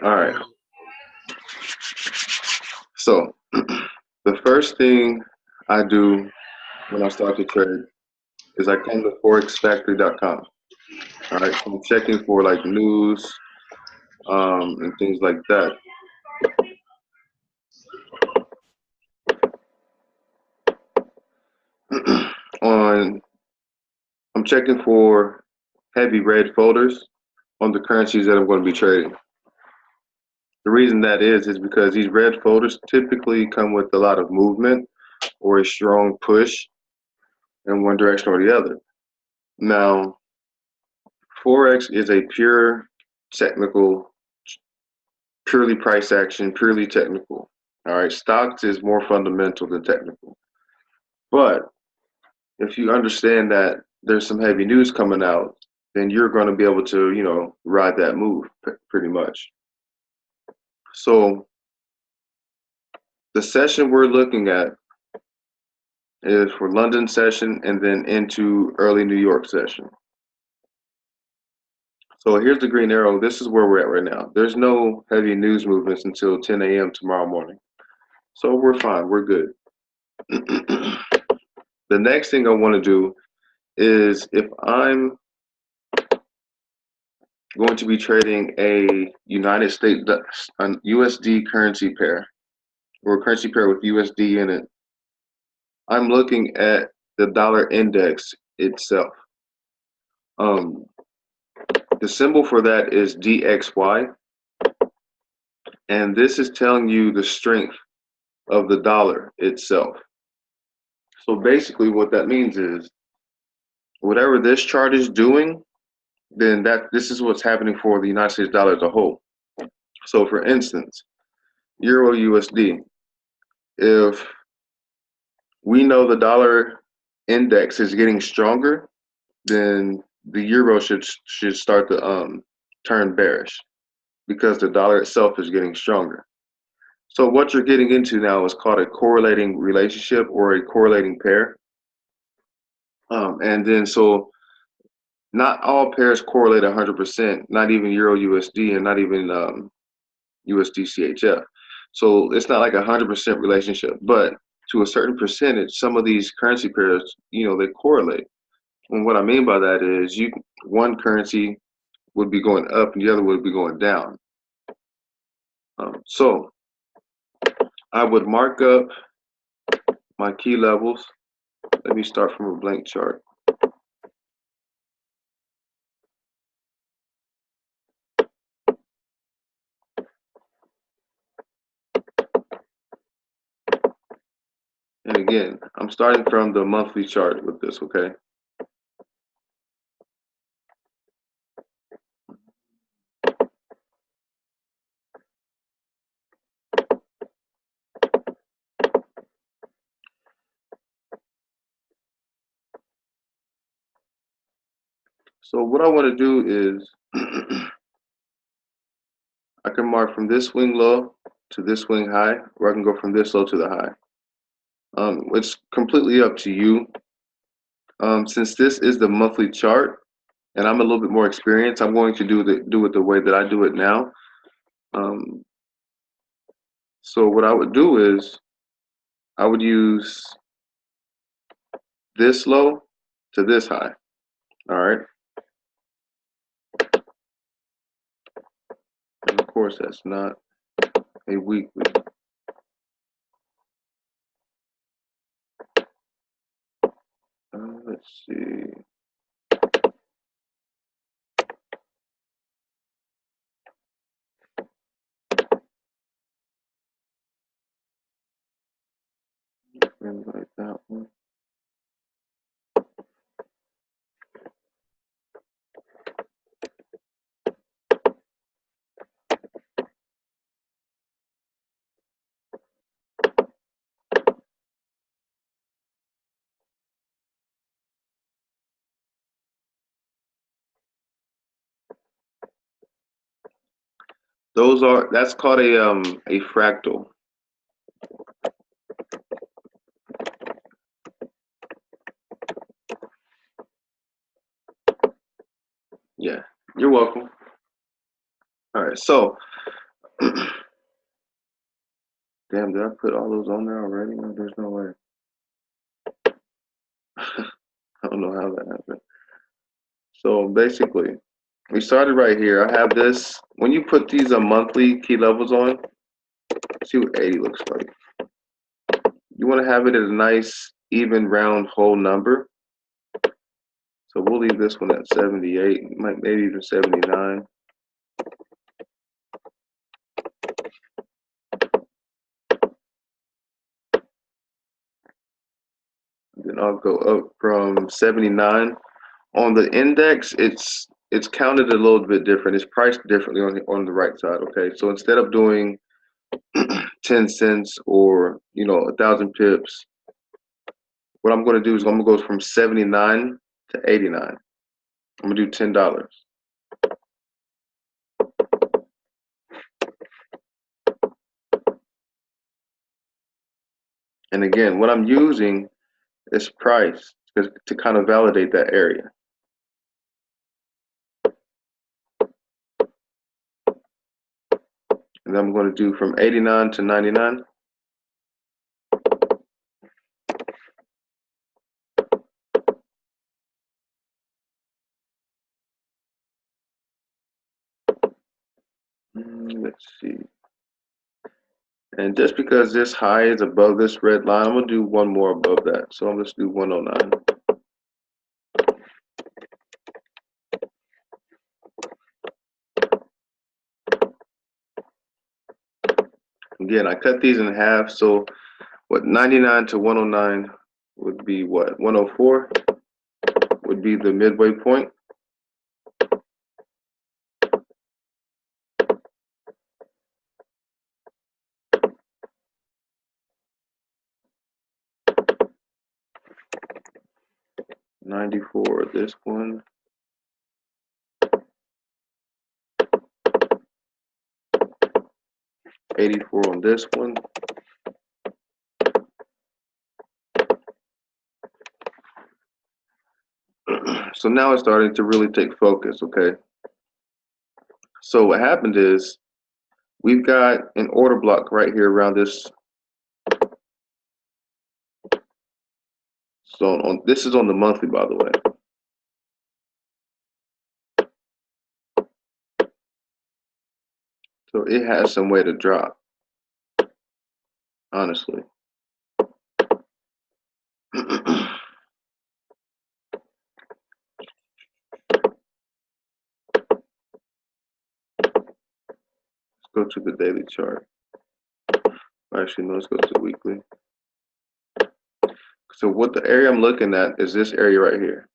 All right. So the first thing I do when I start to trade is I come to forexfactory.com. All right. So I'm checking for like news and things like that. on I'm checking for heavy red folders on the currencies that I'm going to be trading. The reason that is because these red folders typically come with a lot of movement or a strong push in one direction or the other. Now, Forex is a pure technical, purely price action, purely technical. All right, stocks is more fundamental than technical. But if you understand that there's some heavy news coming out, then you're going to be able to, ride that move pretty much. So the session we're looking at is for London session and then into early New York session. So here's the green arrow. This is where we're at right now. There's no heavy news movements until 10 a.m. tomorrow morning. So we're fine. We're good. The next thing I want to do is if I'm going to be trading a United States, an USD currency pair, or a currency pair with USD in it, I'm looking at the dollar index itself. The symbol for that is DXY, and this is telling you the strength of the dollar itself. So basically what that means is whatever this chart is doing, then this is what's happening for the United States dollar as a whole. So for instance, Euro USD, if we know the dollar index is getting stronger, then the euro should start to turn bearish because the dollar itself is getting stronger. So what you're getting into now is called a correlating relationship or a correlating pair. And then so not all pairs correlate 100%, not even Euro USD and not even USD CHF. So it's not like 100% relationship, but to a certain percentage, some of these currency pairs, they correlate. And what I mean by that is one currency would be going up and the other would be going down. So I would mark up my key levels. Let me start from a blank chart. And again, I'm starting from the monthly chart with this, okay? So what I want to do is I can mark from this swing low to this swing high, or I can go from this low to the high. It's completely up to you. Since this is the monthly chart, and I'm a little bit more experienced, I'm going to do it the way that I do it now. So what I would do is I would use this low to this high. All right. And of course, that's not a weekly. Let's see. Like that one. That's called a fractal. Yeah, you're welcome. All right, so Damn, did I put all those on there already? No, there's no way. I don't know how that happened. So basically, we started right here. I have this. When you put these monthly key levels on, see what 80 looks like. You want to have it at a nice, even, round, whole number. So we'll leave this one at 78, maybe even 79. Then I'll go up from 79. On the index, it's counted a little bit different. It's priced differently on the right side. Okay, so instead of doing 10 cents or 1,000 pips, what I'm going to do is I'm going to go from 79 to 89. I'm going to do $10. And again, what I'm using is price to kind of validate that area. And then I'm going to do from 89 to 99. Let's see. And just because this high is above this red line, I'm going to do one more above that. So I'm going to do 109. Again, I cut these in half. So what, 99 to 109 would be what? 104 would be the midway point. $94 this one. $84 on this one. So now it's starting to really take focus, okay? So what happened is we've got an order block right here around this. So this is on the monthly, by the way. So it has some way to drop, honestly. Let's go to the daily chart. Actually, no, let's go to the weekly. So what the area I'm looking at is this area right here.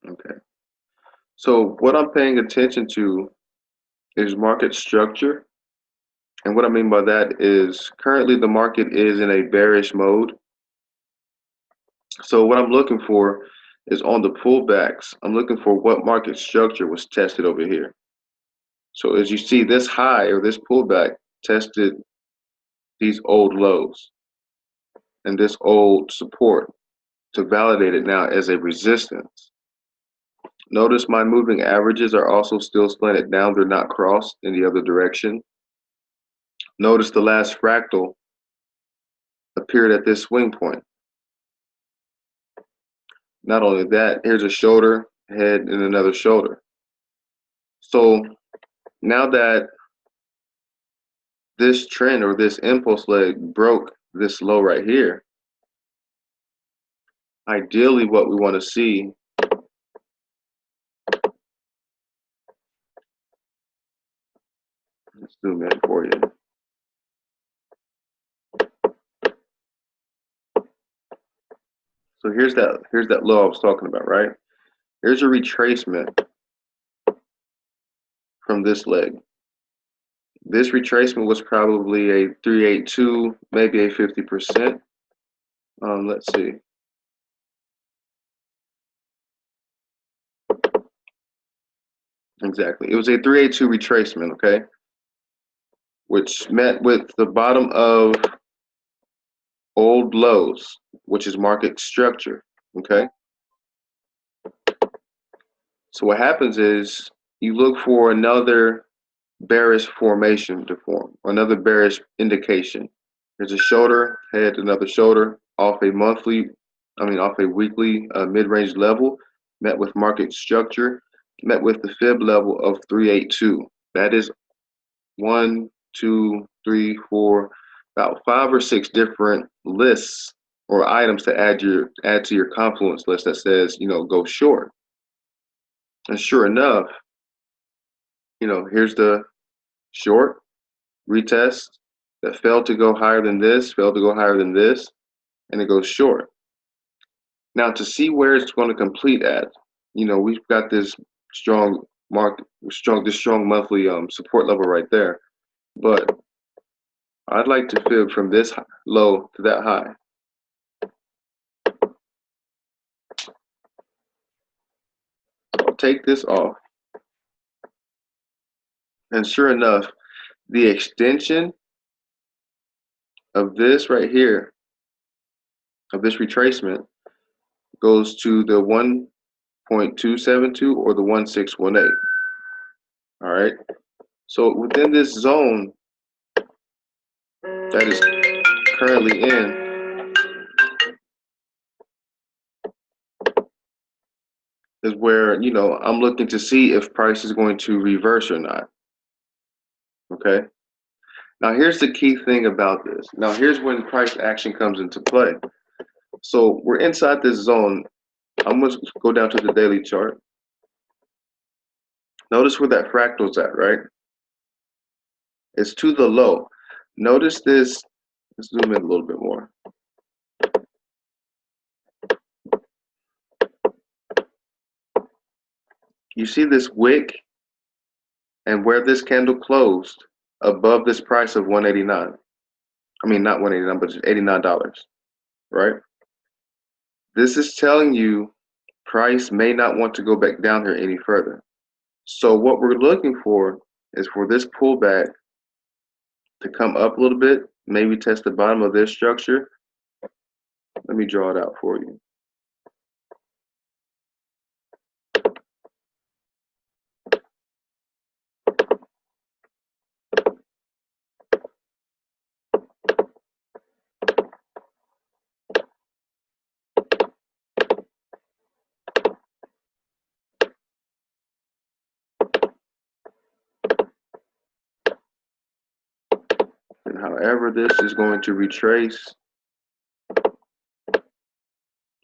Okay. So what I'm paying attention to is market structure. And what I mean by that is currently the market is in a bearish mode. So what I'm looking for is on the pullbacks, I'm looking for what market structure was tested over here. So as you see, this high or this pullback tested these old lows and this old support to validate it now as a resistance. Notice my moving averages are also still slanted down. They're not crossed in the other direction. Notice the last fractal appeared at this swing point. Not only that, here's a shoulder, head, and another shoulder. So now that this trend or this impulse leg broke this low right here, ideally what we want to see let's zoom in for you. So here's that low I was talking about, right? Here's a retracement from this leg. This retracement was probably a 382, maybe a 50%. Let's see. Exactly. It was a 382 retracement, okay? Which met with the bottom of old lows, which is market structure. Okay. So what happens is you look for another bearish formation to form, another bearish indication. There's a shoulder, head, another shoulder off a off a weekly mid-range level, met with market structure, met with the fib level of 382. That is 1, 2, 3, 4, about 5 or 6 different lists or items to add to your confluence list that says, go short. And sure enough, here's the short retest that failed to go higher than this, failed to go higher than this, and it goes short. Now to see where it's going to complete at, we've got this strong monthly support level right there. But I'd like to fib from this low to that high. I'll take this off. And sure enough, the extension of this right here, of this retracement, goes to the 1.272 or the 1618. All right. So within this zone that is currently in is where, I'm looking to see if price is going to reverse or not. Okay. Now here's the key thing about this. Now here's when price action comes into play. So we're inside this zone. I'm going to go down to the daily chart. Notice where that fractal's at, right? It's to the low. Notice this. Let's zoom in a little bit more. You see this wick and where this candle closed above this price of 189. I mean, not 189, but just $89, right? This is telling you price may not want to go back down here any further. So what we're looking for is for this pullback to come up a little bit, maybe test the bottom of this structure. Let me draw it out for you. And however this is going to retrace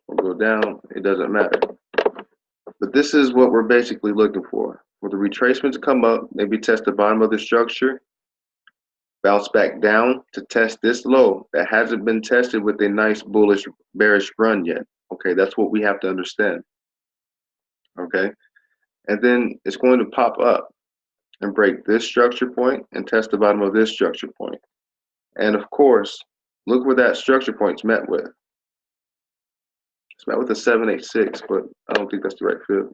or go down, it doesn't matter. But this is what we're basically looking for the retracement to come up, maybe test the bottom of the structure, bounce back down to test this low that hasn't been tested with a nice bullish bearish run yet. Okay, that's what we have to understand. Okay, and then it's going to pop up and break this structure point and test the bottom of this structure point. And of course, look where that structure point's met with. It's met with a 786, but I don't think that's the right fit.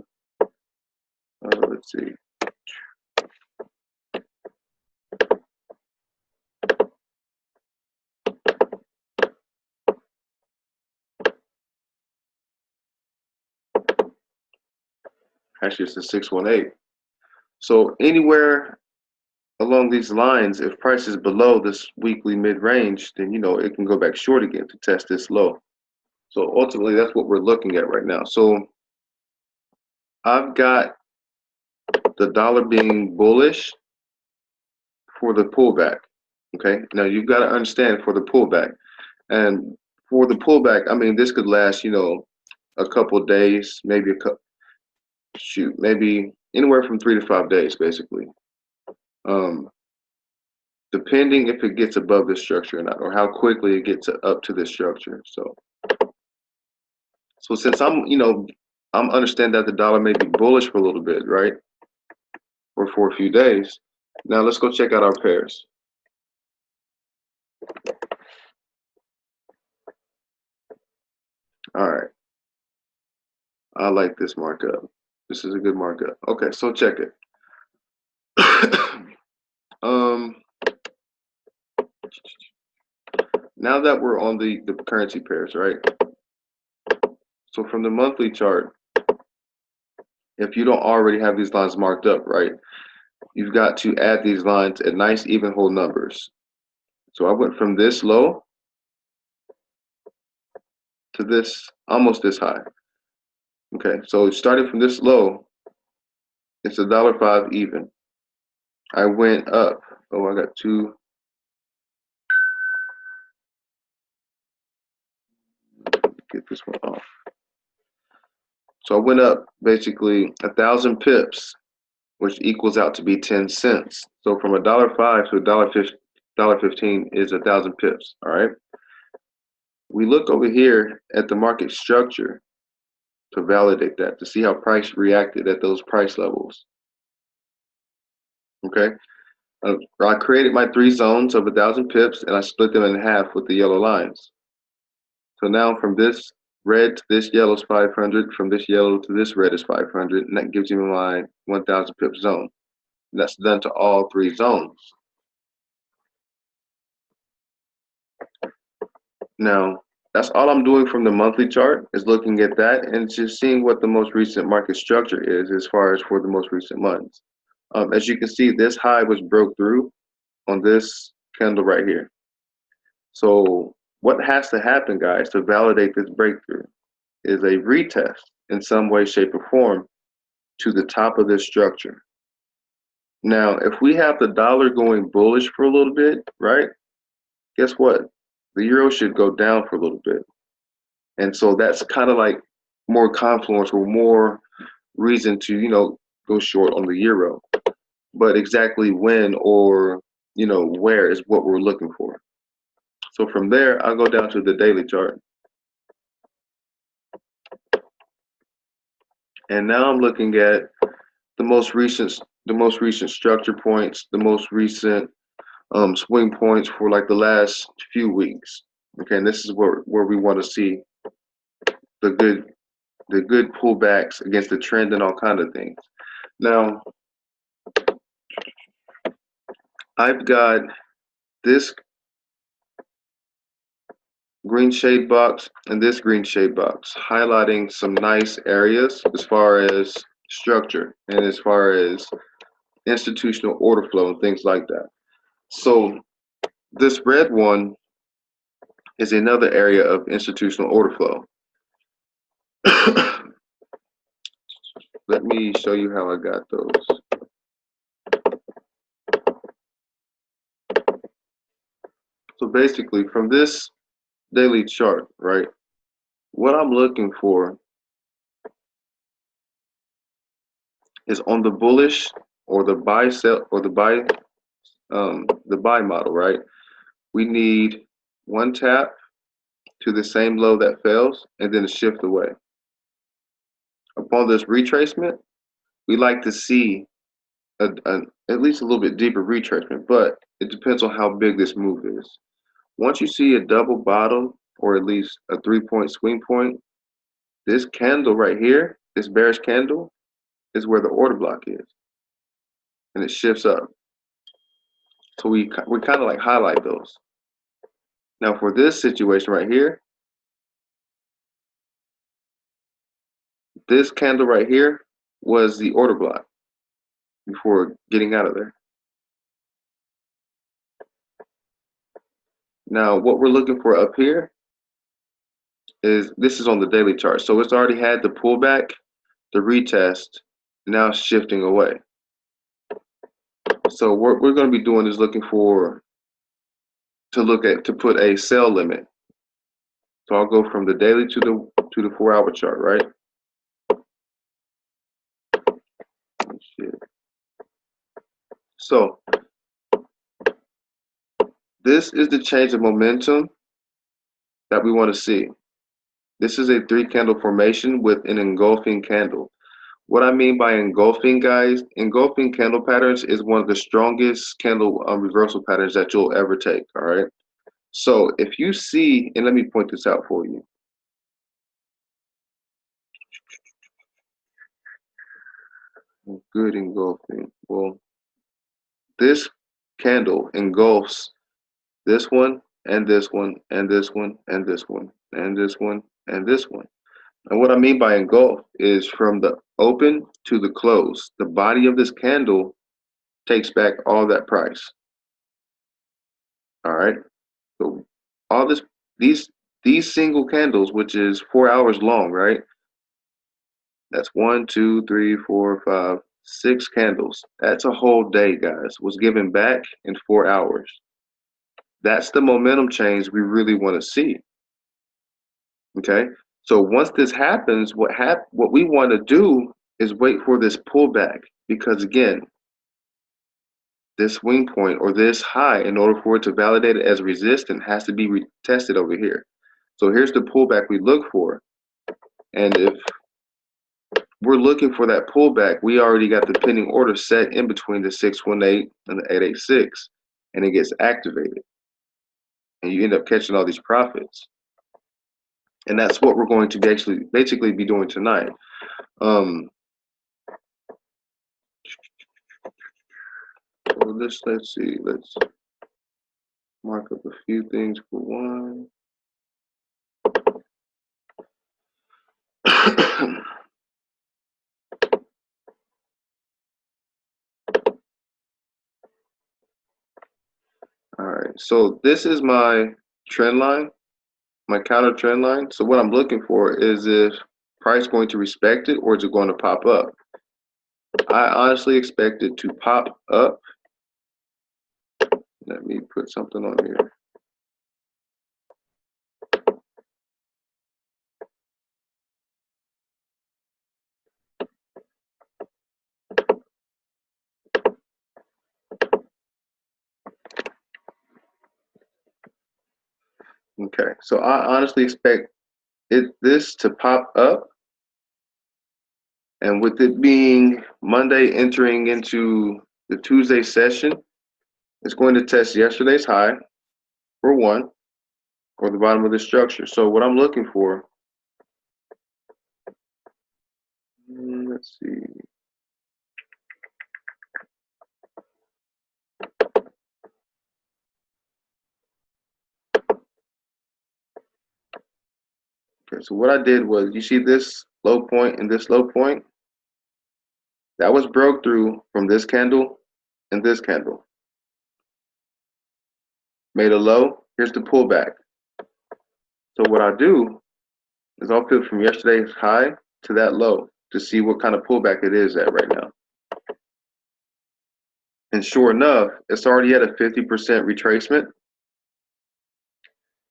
Let's see. Actually, it's a 618. So anywhere along these lines, if price is below this weekly mid-range, then it can go back short again to test this low. So ultimately, that's what we're looking at right now. So I've got the dollar being bullish for the pullback. Okay, now you've got to understand for the pullback, and for the pullback, I mean this could last, a couple of days, maybe maybe anywhere from 3 to 5 days, basically. Depending if it gets above this structure or not, or how quickly it gets up to this structure. So since I'm understand that the dollar may be bullish for a little bit, right? Or for a few days. Now let's go check out our pairs. All right. I like this markup. This is a good markup. Okay, so check it. Now that we're on the currency pairs, right? So from the monthly chart, if you don't already have these lines marked up, right, you've got to add these lines at nice even whole numbers. So I went from this low to this, almost this high. Okay, so starting from this low, it's $1.05 even. I went up. Oh, I got two. Get this one off. So I went up basically 1,000 pips, which equals out to be 10 cents. So from $1.05 to $1.15 is 1,000 pips. All right. We look over here at the market structure to validate that, to see how price reacted at those price levels. Okay. I created my 3 zones of 1,000 pips and I split them in half with the yellow lines. So now from this red to this yellow is 500, from this yellow to this red is 500, and that gives you my 1,000 pip zone. And that's done to all 3 zones. Now, that's all I'm doing from the monthly chart, is looking at that and just seeing what the most recent market structure is as far as for the most recent months. As you can see, this high was broke through on this candle right here. So what has to happen, guys, to validate this breakthrough is a retest in some way, shape, or form to the top of this structure. Now, if we have the dollar going bullish for a little bit, right, guess what? The euro should go down for a little bit. And so that's kind of like more confluence or more reason to, go short on the euro. But exactly when or, where is what we're looking for. So from there, I'll go down to the daily chart. And now I'm looking at the most recent structure points, the most recent swing points for like the last few weeks. Okay, and this is where we want to see the good pullbacks against the trend and all kind of things. Now, I've got this green shade box and this green shade box highlighting some nice areas as far as structure and as far as institutional order flow and things like that. So this red one is another area of institutional order flow. Let me show you how I got those. So basically from this daily chart, right, what I'm looking for is on the bullish or the buy sell or the buy model, right? We need one tap to the same low that fails and then a shift away. Upon this retracement, we like to see at least a little bit deeper retracement, but it depends on how big this move is. Once you see a double bottom or at least a 3-point swing point, this candle right here, this bearish candle, is where the order block is, and it shifts up. So we kind of like highlight those. Now for this situation right here, this candle right here was the order block before getting out of there. Now what we're looking for up here is, this is on the daily chart. So it's already had the pullback, the retest, now shifting away. So what we're going to be doing is looking for to put a sell limit. So I'll go from the daily to the 4-hour chart, right? So this is the change of momentum that we want to see. This is a 3-candle formation with an engulfing candle. What I mean by engulfing, guys, engulfing candle patterns is one of the strongest candle reversal patterns that you'll ever take, all right? So if you see, and let me point this out for you. Good engulfing. Well, this candle engulfs this one and this one, and this one, and this one, and this one, and this one. And what I mean by engulf is from the open to the close. The body of this candle takes back all that price. All right. So all this, these single candles, which is 4 hours long, right? That's 1, 2, 3, 4, 5, 6 candles. That's a whole day, guys. Was given back in 4 hours. That's the momentum change we really want to see. Okay. So once this happens, what we want to do is wait for this pullback, because again, this swing point or this high, in order for it to validate it as resistance, has to be retested over here. So here's the pullback we look for. And if we're looking for that pullback, we already got the pending order set in between the 618 and the 886, and it gets activated. And you end up catching all these profits. And that's what we're going to basically be doing tonight. So let's see, let's mark up a few things for one. All right, so this is my trend line, my counter trend line. So what I'm looking for is if price going to respect it, or is it going to pop up? I honestly expect it to pop up. Let me put something on here. Okay, so I honestly expect this to pop up, and with it being Monday entering into the Tuesday session, it's going to test yesterday's high for one, or the bottom of the structure. So what I'm looking for, let's see. Okay, so what I did was, you see this low point and this low point? That was broke through from this candle and this candle. Made a low, here's the pullback. So what I do is I'll flip from yesterday's high to that low to see what kind of pullback it is at right now. And sure enough, it's already at a 50% retracement.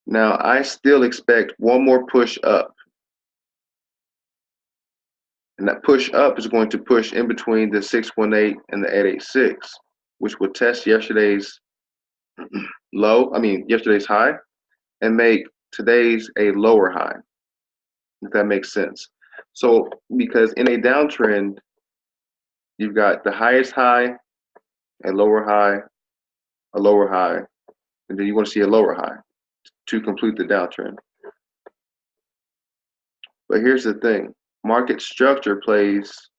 Now I still expect one more push up. And that push up is going to push in between the 618 and the 886, which will test yesterday's yesterday's high, and make today's a lower high, if that makes sense. So because in a downtrend, you've got the highest high, a lower high, a lower high, and then you want to see a lower high to complete the downtrend. But here's the thing, market structure plays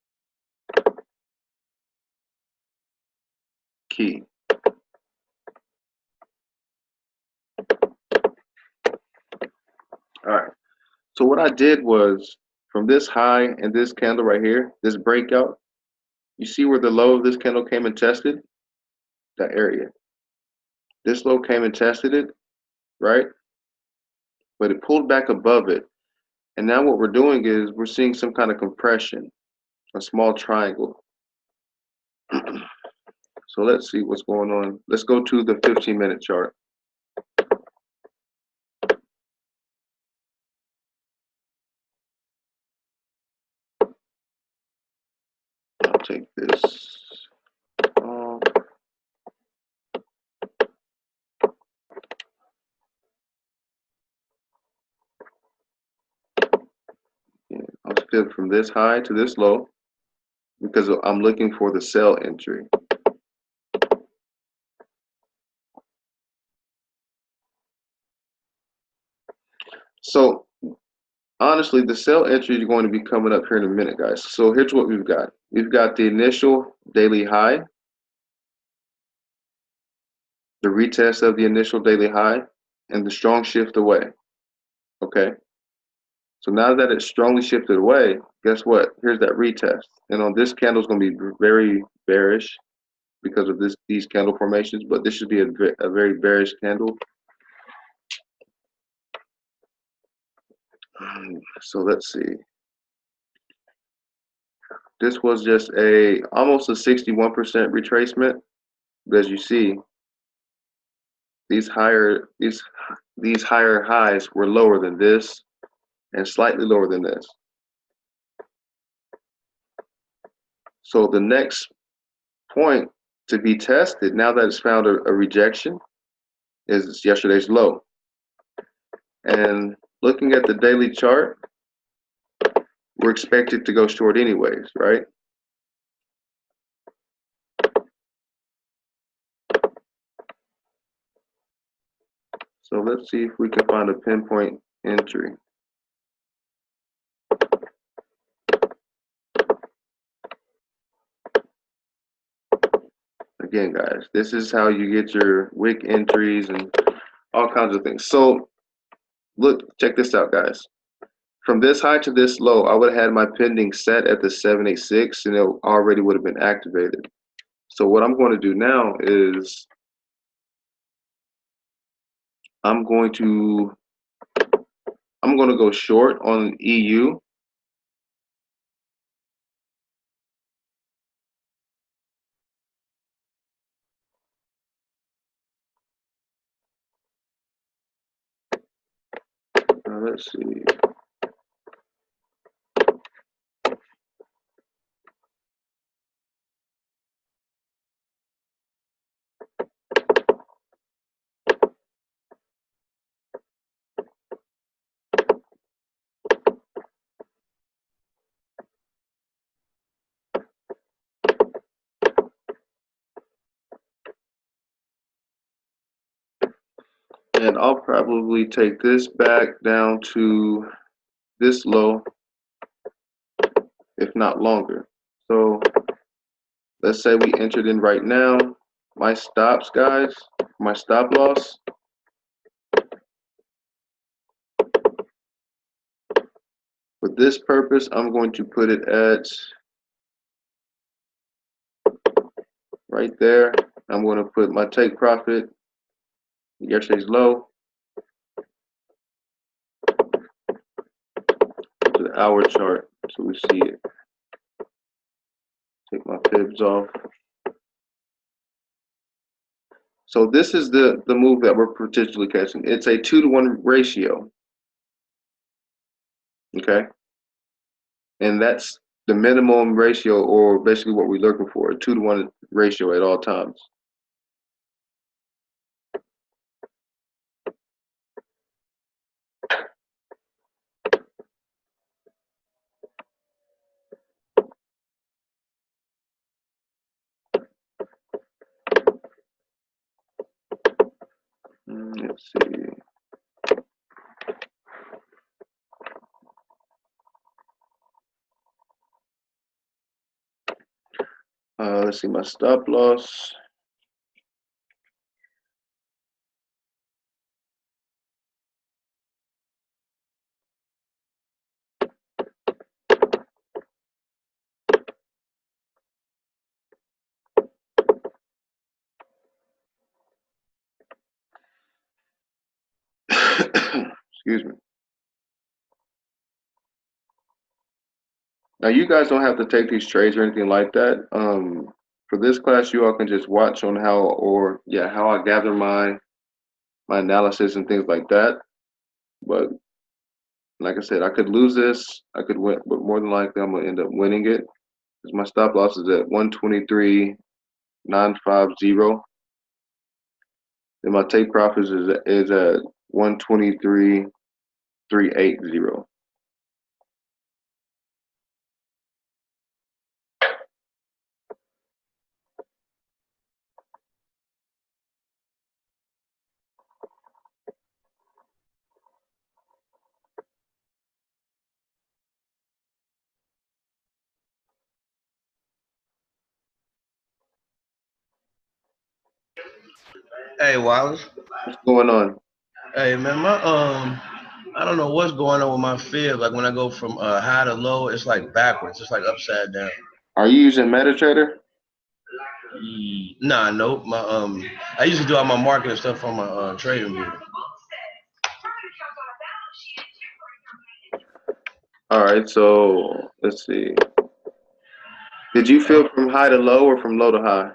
key. All right, so what I did was, from this high and this candle right here, this breakout, you see where the low of this candle came and tested? That area. This low came and tested it, right? But it pulled back above it. And now what we're doing is we're seeing some kind of compression, a small triangle. So let's see what's going on. Let's go to the 15-minute chart. I'll take this off. Yeah, I'll flip from this high to this low because I'm looking for the sell entry. So honestly, the sell entry is going to be coming up here in a minute, guys. So here's what we've got. We've got the initial daily high, the retest of the initial daily high, and the strong shift away. Okay. So now that it's strongly shifted away, guess what? Here's that retest. And on this candle is going to be very bearish because of these candle formations, but this should be a very bearish candle. So let's see. This was just almost a 61% retracement. But as you see, these higher highs were lower than this and slightly lower than this. So the next point to be tested, now that it's found a rejection, is yesterday's low. And looking at the daily chart, we're expected to go short anyways, right? So let's see if we can find a pinpoint entry. Again, guys, this is how you get your wick entries and all kinds of things. So look, check this out, guys. From this high to this low, I would have had my pending set at the 786 and it already would have been activated. So what I'm going to do now is I'm going to go short on EU. Let's see. And I'll probably take this back down to this low, if not longer. So let's say we entered in right now. My stops, guys, my stop loss, for this purpose, I'm going to put it at right there. I'm going to put my take profit, yesterday's low, to the hour chart so we see it. Take my fibs off. So this is the move that we're potentially catching. It's a 2-to-1 ratio. Okay. And that's the minimum ratio, or basically what we're looking for, a 2-to-1 ratio at all times. Let's see. Let's see my stop loss. Excuse me. Now you guys don't have to take these trades or anything like that. For this class, you all can just watch on how I gather my analysis and things like that. But like I said, I could lose this, I could win, but more than likely I'm gonna end up winning it because my stop loss is at 123.950. Then my take profit is at 123.380. Hey, Wallis. What's going on? Hey man, I don't know what's going on with my fib. Like when I go from high to low, it's like backwards. It's like upside down. Are you using MetaTrader? Nah, nope. I used to do all my marketing stuff on my trading view. All right, so let's see. Did you feel from high to low or from low to high?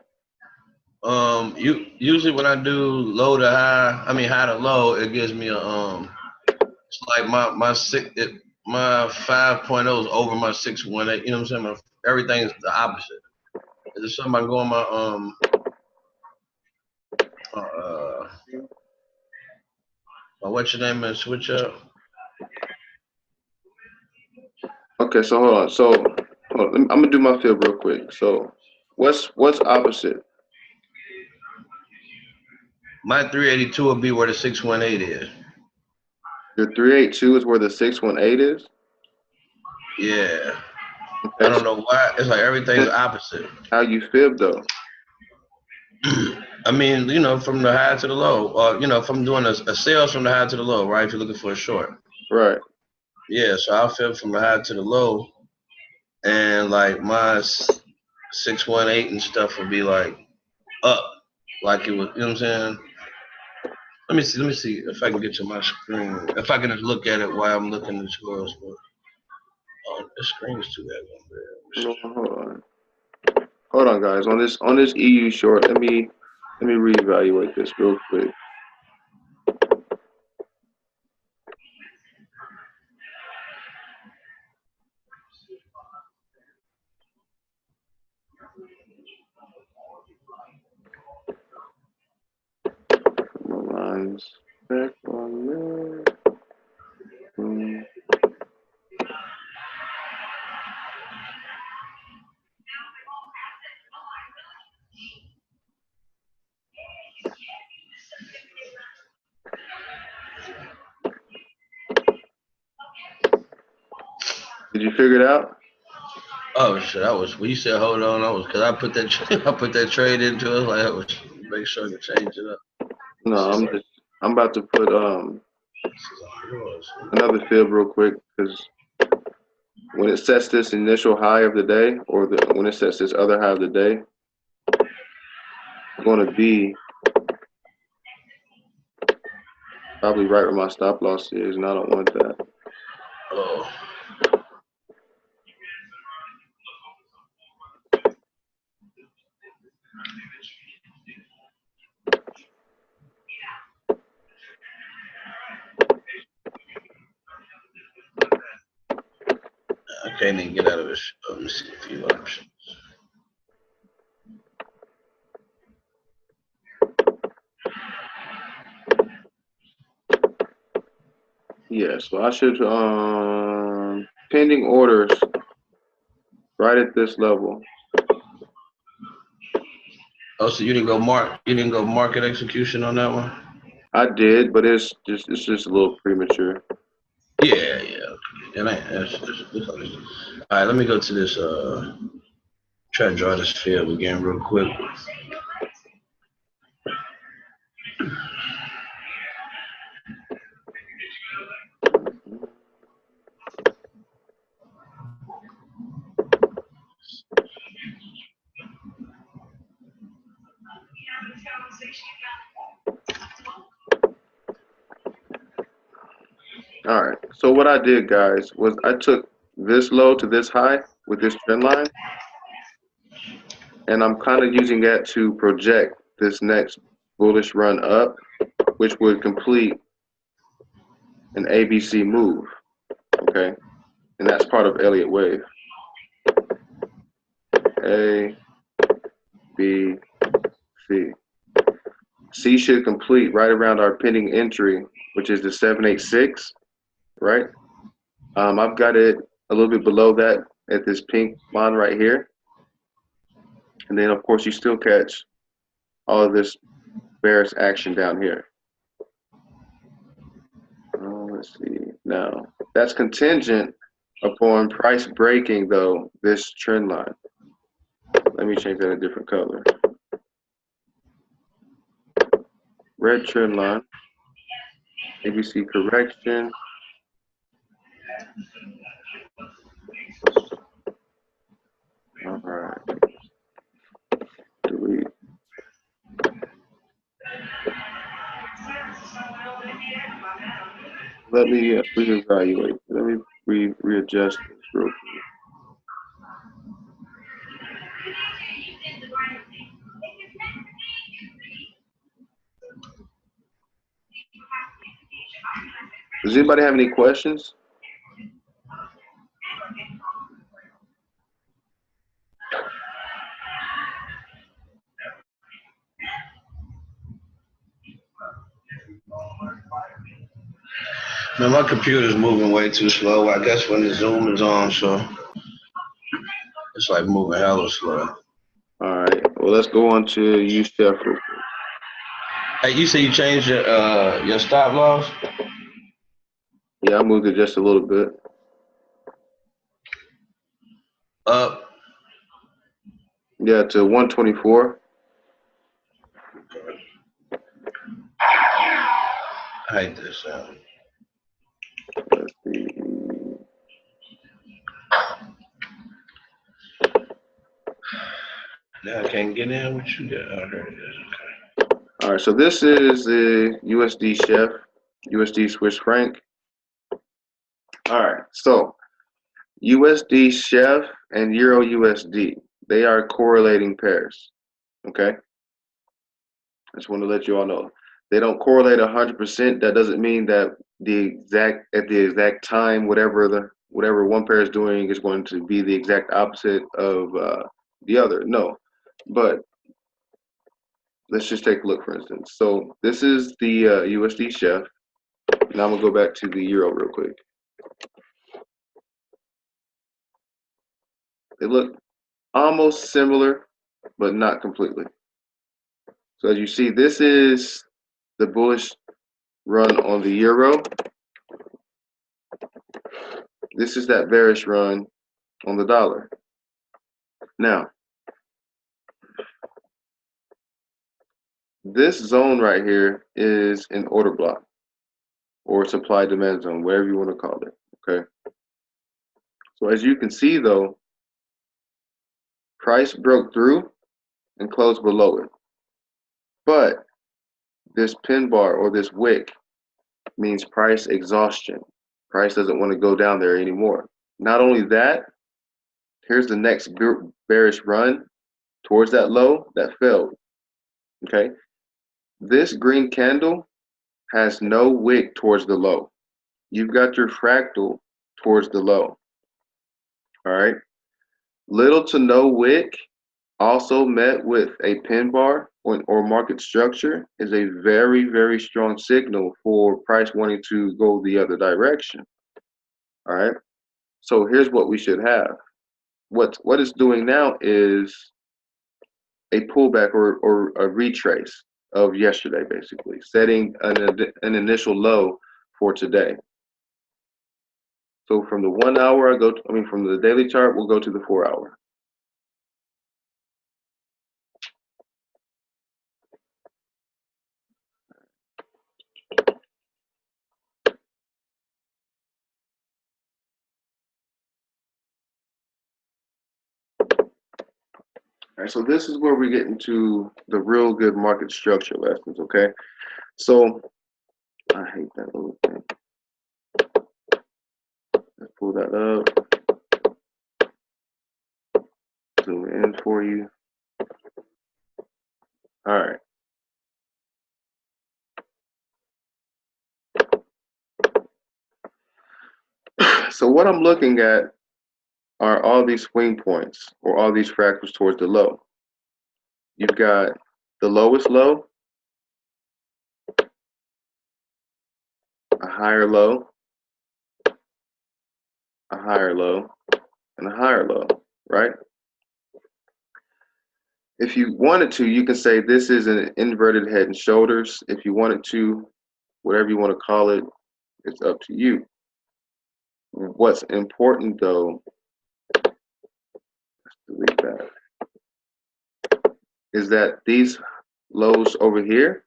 You usually when I do low to high, I mean high to low, it gives me it's like my 5.0 is over my 618. You know what I'm saying? Everything's the opposite. Is there something I can go on uh, my what's your name and switch up? Okay, so hold on. I'm gonna do my fib real quick. So what's opposite? My 382 will be where the 618 is. Your 382 is where the 618 is? Yeah. I Okay, don't so know why. It's like everything's that's opposite. how you fib though. I mean, from the high to the low, or if I'm doing a sales from the high to the low, right? If you're looking for a short, Right. yeah. So I'll flip from the high to the low, and like my 618 and stuff will be like up, like it was. You know what I'm saying? Let me see. Let me see if I can get to my screen. If I can just look at it while I'm looking at yours. But the screen's too bad. No, hold on. Hold on, guys. On this EU short, let me reevaluate this real quick. My lines back on there. Mm. Did you figure it out? Oh shit! I was when you said hold on. I was because I put that I put that trade into it. Like I was make sure to change it up. No, This is I'm about to put all yours. another fib real quick because when it sets this initial high of the day or when it sets this other high of the day, it's going to be probably right where my stop loss is, and I don't want that. Oh. I can't even get out of this. Let me see a few options. Yeah, so I should pending orders right at this level. Oh, so you didn't go market execution on that one? I did, but it's just a little premature. Yeah, yeah. And all right, let me go to this try to draw this field again real quick. All right. So what I did, guys, was I took this low to this high with this trend line, and I'm kind of using that to project this next bullish run up, which would complete an ABC move. Okay, and that's part of Elliott Wave. A, B, C. C should complete right around our pending entry, which is the 786, right? I've got it a little bit below that at this pink line right here. And then, of course, you still catch all of this bearish action down here. Let's see. Now, that's contingent upon price breaking, though, this trend line. Let me change that a different color. Red trend line. ABC correction. All right. Delete. Let me reevaluate. Let me readjust this real quick. Does anybody have any questions? Man, my computer's moving way too slow. I guess when the Zoom is on, so it's like moving hella slow. All right. Well, let's go on to use Chef real quick. Hey, you say you changed your stop loss? Yeah, I moved it just a little bit. Up. Yeah, to 124. I hate this sound. Let's see. Now I can't get in. What you got? Oh, there it is. Okay. All right, so this is the USD Chef, USD Swiss franc. All right, so USD Chef and Euro USD, they are correlating pairs. Okay, I just want to let you all know they don't correlate 100%. That doesn't mean that at the exact time, whatever one pair is doing is going to be the exact opposite of the other. No, but let's just take a look, for instance. So this is the USD Chef. Now I'm gonna go back to the Euro real quick. They look almost similar, but not completely. So as you see, this is the bullish run on the Euro. This is that bearish run on the dollar. Now, this zone right here is an order block or supply demand zone, whatever you want to call it, okay? So as you can see though, price broke through and closed below it. But this pin bar or this wick means price exhaustion. Price doesn't want to go down there anymore. Not only that, here's the next bearish run towards that low that failed, okay? This green candle has no wick towards the low. You've got your fractal towards the low, all right? Little to no wick also met with a pin bar or market structure is a very, very strong signal for price wanting to go the other direction, all right? So here's what we should have. What it's doing now is a pullback or a retrace of yesterday, basically, setting an initial low for today. So from the 1 hour, from the daily chart, we'll go to the 4 hour. All right, so this is where we get into the real good market structure lessons, okay? So I hate that little thing. Let's pull that up. Zoom in for you. All right. So what I'm looking at are all these swing points or all these fractals towards the low. You've got the lowest low, a higher low, a higher low, and a higher low, right? If you wanted to, you can say this is an inverted head and shoulders. If you wanted to, whatever you want to call it, it's up to you. What's important though, let's delete that, is that these lows over here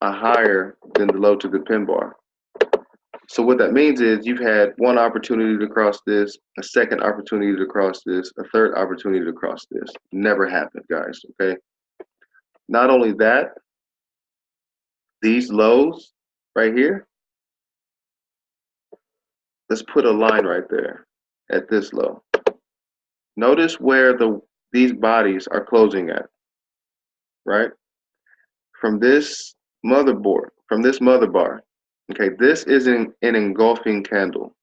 are higher than the low to the pin bar. So what that means is you've had one opportunity to cross this, a second opportunity to cross this, a third opportunity to cross this. Never happened, guys, okay? Not only that, these lows right here, let's put a line right there at this low. Notice where these bodies are closing at, right? From this mother bar, okay, this is an engulfing candle.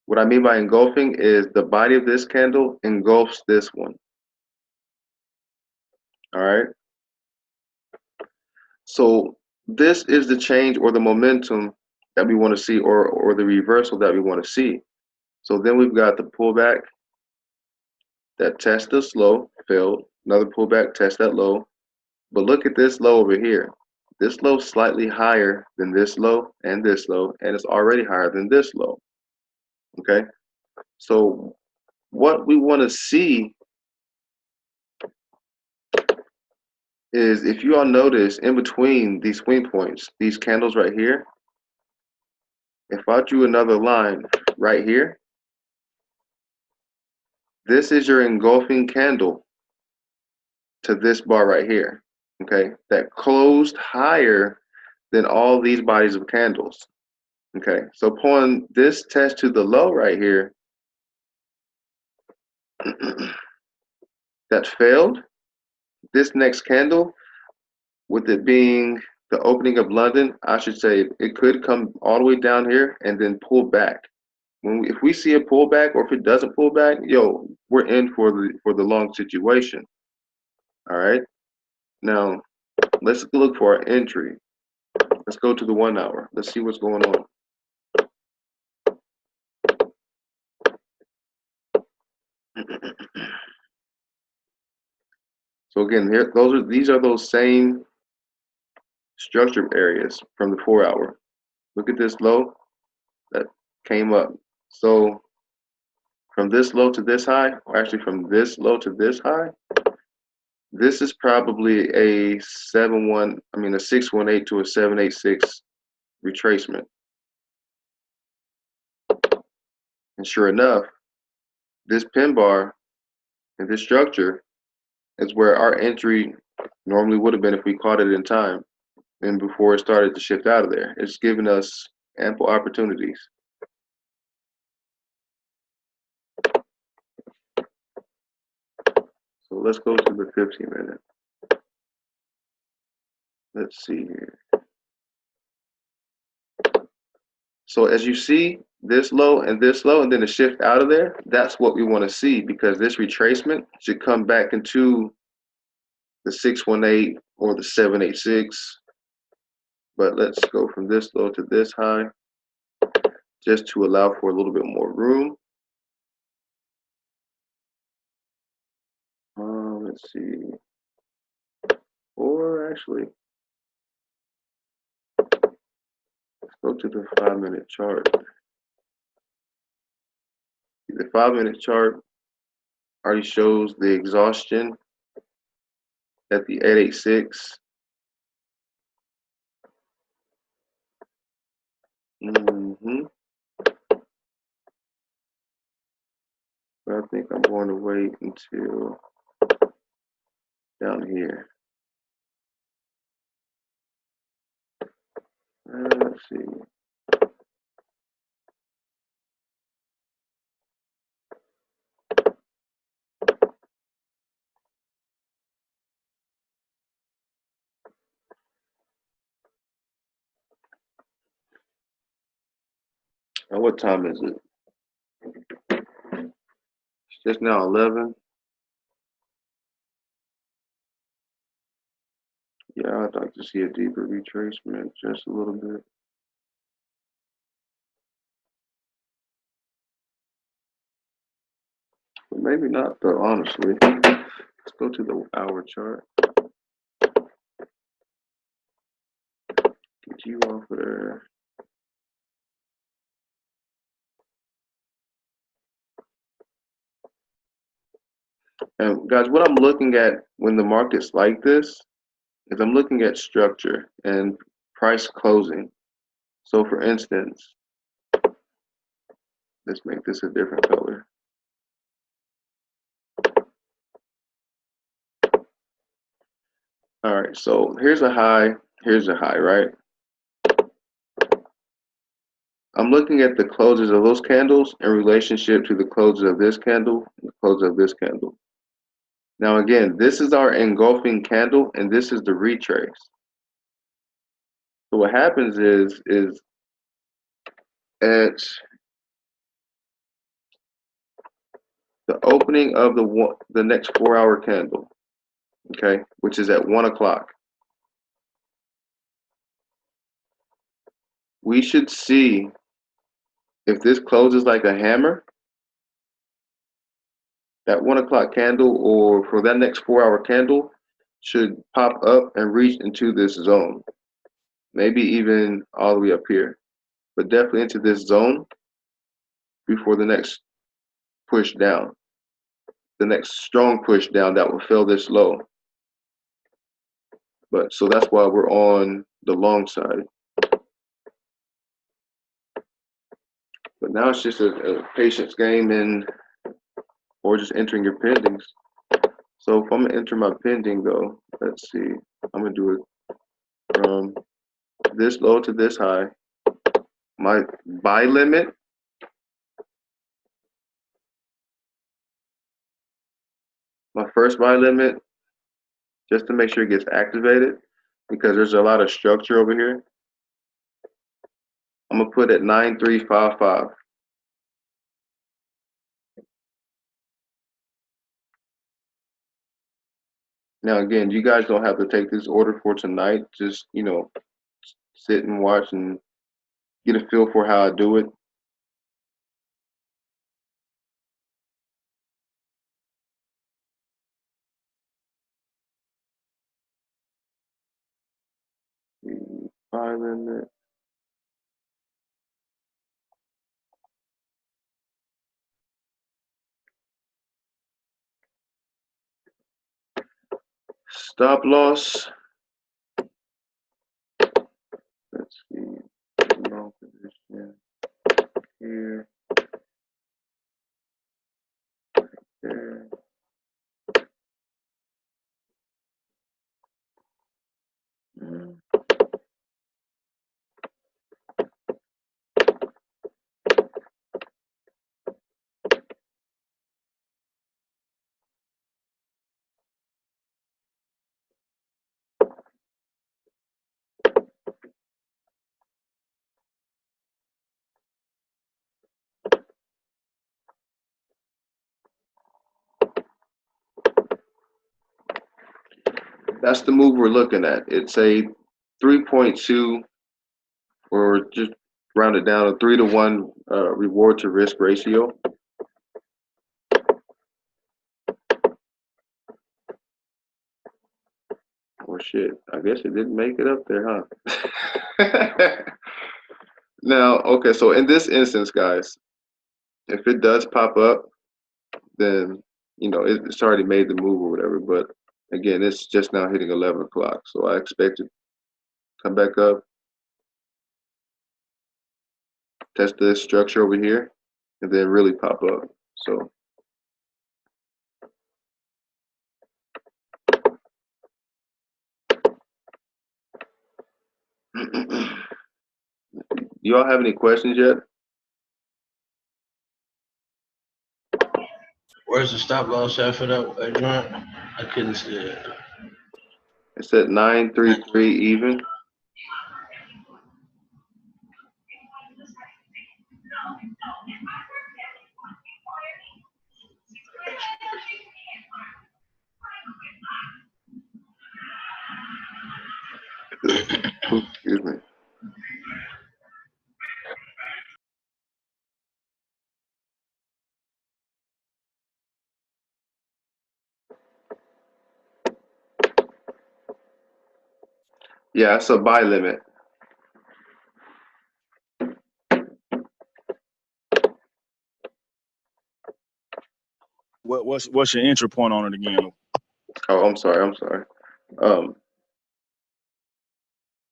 What I mean by engulfing is the body of this candle engulfs this one. All right. So this is the change or the momentum that we want to see, or the reversal that we want to see. So then we've got the pullback that tests this low, failed. Another pullback, test that low. But look at this low over here. This low is slightly higher than this low, and it's already higher than this low. Okay. So what we want to see is, if you all notice, in between these swing points, these candles right here, if I drew another line right here, this is your engulfing candle to this bar right here, okay, that closed higher than all these bodies of candles. Okay, so upon this test to the low right here, that failed, this next candle, with it being the opening of London, I should say it could come all the way down here and then pull back. If we see a pullback, or if it doesn't pull back, yo, we're in for the long situation. All right. Now let's look for our entry. Let's go to the 1 hour. Let's see what's going on. So again, here, these are those same structure areas from the 4 hour. Look at this low that came up. So from this low to this high, or actually from this low to this high, this is probably a 618 to a 786 retracement. And sure enough, this pin bar and this structure is where our entry normally would have been if we caught it in time and before it started to shift out of there. It's given us ample opportunities. So let's go to the 15-minute. Let's see here. So as you see, this low, and then the shift out of there, that's what we want to see, because this retracement should come back into the 618 or the 786. But let's go from this low to this high, just to allow for a little bit more room. Let's see. Or actually, let's go to the 5-minute chart. The 5-minute chart already shows the exhaustion at the 886. But I think I'm going to wait until down here. Let's see. Now, what time is it? It's just now 11. Yeah, I'd like to see a deeper retracement, just a little bit. But maybe not, though, honestly. Let's go to the hour chart. Get you off of there. And guys, what I'm looking at when the market's like this is I'm looking at structure and price closing. So for instance, let's make this a different color. All right, so here's a high, right? I'm looking at the closes of those candles in relationship to the closes of this candle and the close of this candle. Now again, this is our engulfing candle and this is the retrace. So what happens is at the opening of the next 4-hour candle, okay, which is at 1 o'clock, we should see if this closes like a hammer, that 1 o'clock candle or for that next 4-hour candle should pop up and reach into this zone. Maybe even all the way up here, but definitely into this zone before the next push down, the next strong push down that will fill this low. But so that's why we're on the long side. But now it's just a patience game or just entering your pendings. So if I'm gonna enter my pending though, let's see, I'm gonna do it from this low to this high. My buy limit, my first buy limit, just to make sure it gets activated, because there's a lot of structure over here. I'm gonna put it 9355. Now again, you guys don't have to take this order for tonight. Just, you know, sit and watch and get a feel for how I do it. The buy limit. Stop loss. Let's see. Long position here. There. That's the move we're looking at. It's a 3.2, or just round it down, a 3-to-1 reward to risk ratio. Or shit, I guess it didn't make it up there, huh? Now, okay, so in this instance, guys, if it does pop up, then, you know, it's already made the move or whatever. But again, it's just now hitting 11 o'clock. So I expect it to come back up, test this structure over here, and then really pop up. So you all have any questions yet? Where's the stop loss at for that joint? I couldn't see it. It's at 933 even. Excuse me. Yeah, it's a buy limit. What's your entry point on it again? Oh, I'm sorry.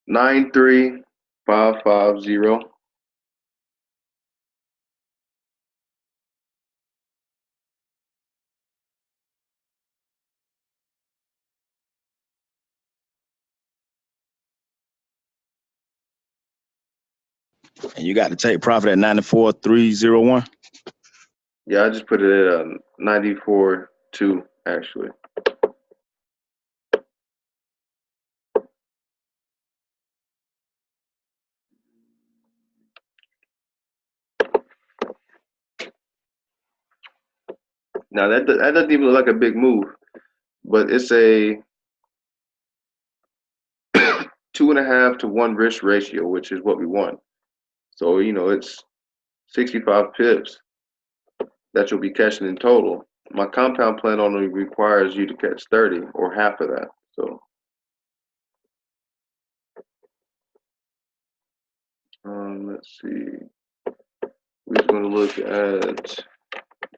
9355. 550. And you got to take profit at 94,301. Yeah, I just put it at 94.2 actually. Now that doesn't even look like a big move, but it's a 2.5 to 1 risk ratio, which is what we want. So it's 65 pips that you'll be catching in total. My compound plan only requires you to catch 30 or half of that. So let's see. We're just going to look at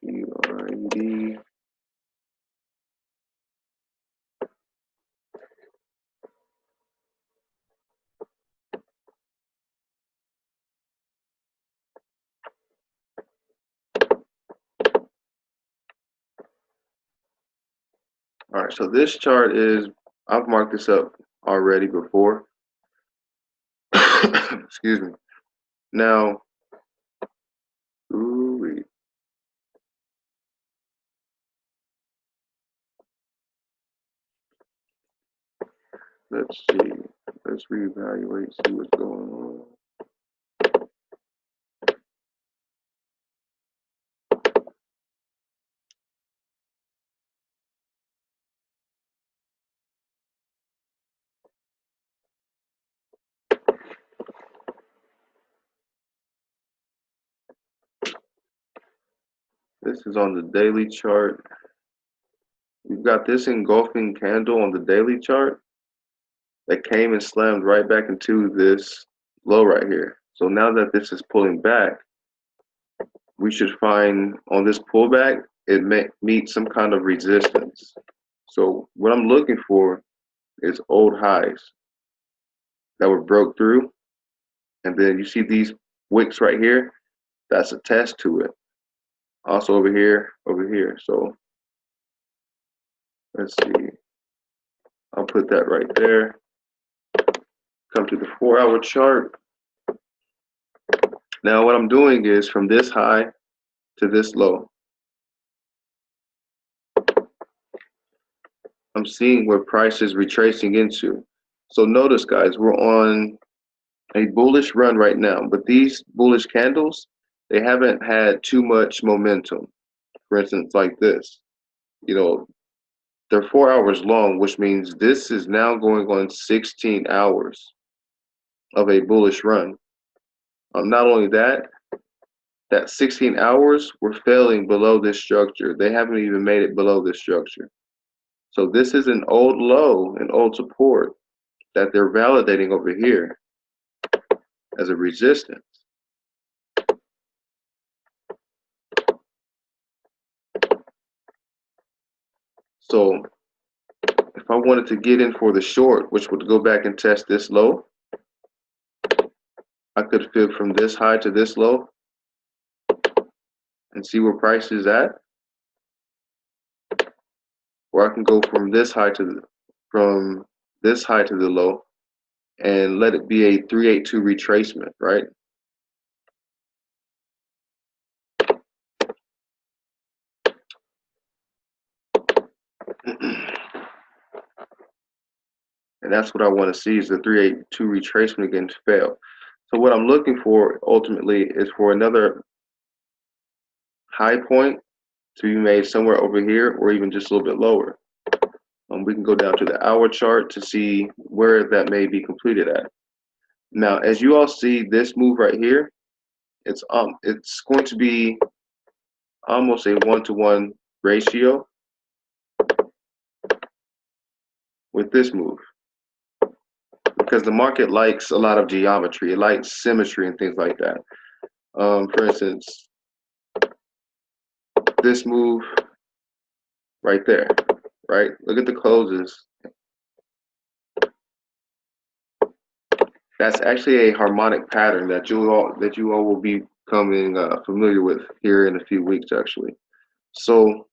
ERED. All right, so this chart is, I've marked this up already before. Excuse me. Now, let's see. Let's reevaluate, see what's going on. This is on the daily chart. We've got this engulfing candle on the daily chart that came and slammed right back into this low right here. So now that this is pulling back, we should find on this pullback, it may meet some kind of resistance. So what I'm looking for is old highs that were broke through. And then you see these wicks right here, that's a test to it. Also over here. So let's see. I'll put that right there. Come to the 4-hour chart. Now what I'm doing is from this high to this low, I'm seeing where price is retracing into. So notice, guys, we're on a bullish run right now, but these bullish candles, they haven't had too much momentum. For instance, like this, they're 4 hours long, which means this is now going on 16 hours of a bullish run. Not only that, that 16 hours were failing below this structure. They haven't even made it below this structure. So this is an old low, an old support that they're validating over here as a resistance. So if I wanted to get in for the short, which would go back and test this low, I could fib from this high to this low and see where price is at. Or I can go from this high to the low and let it be a 382 retracement, right? And that's what I want to see, is the 382 retracement again to fail. So what I'm looking for ultimately is for another high point to be made somewhere over here, or even just a little bit lower. We can go down to the hour chart to see where that may be completed at. Now, as you all see, this move right here, it's going to be almost a 1-to-1 ratio with this move, because the market likes a lot of geometry. It likes symmetry and things like that. For instance, this move right there, right? Look at the closes. That's actually a harmonic pattern that you all will be becoming familiar with here in a few weeks, actually. So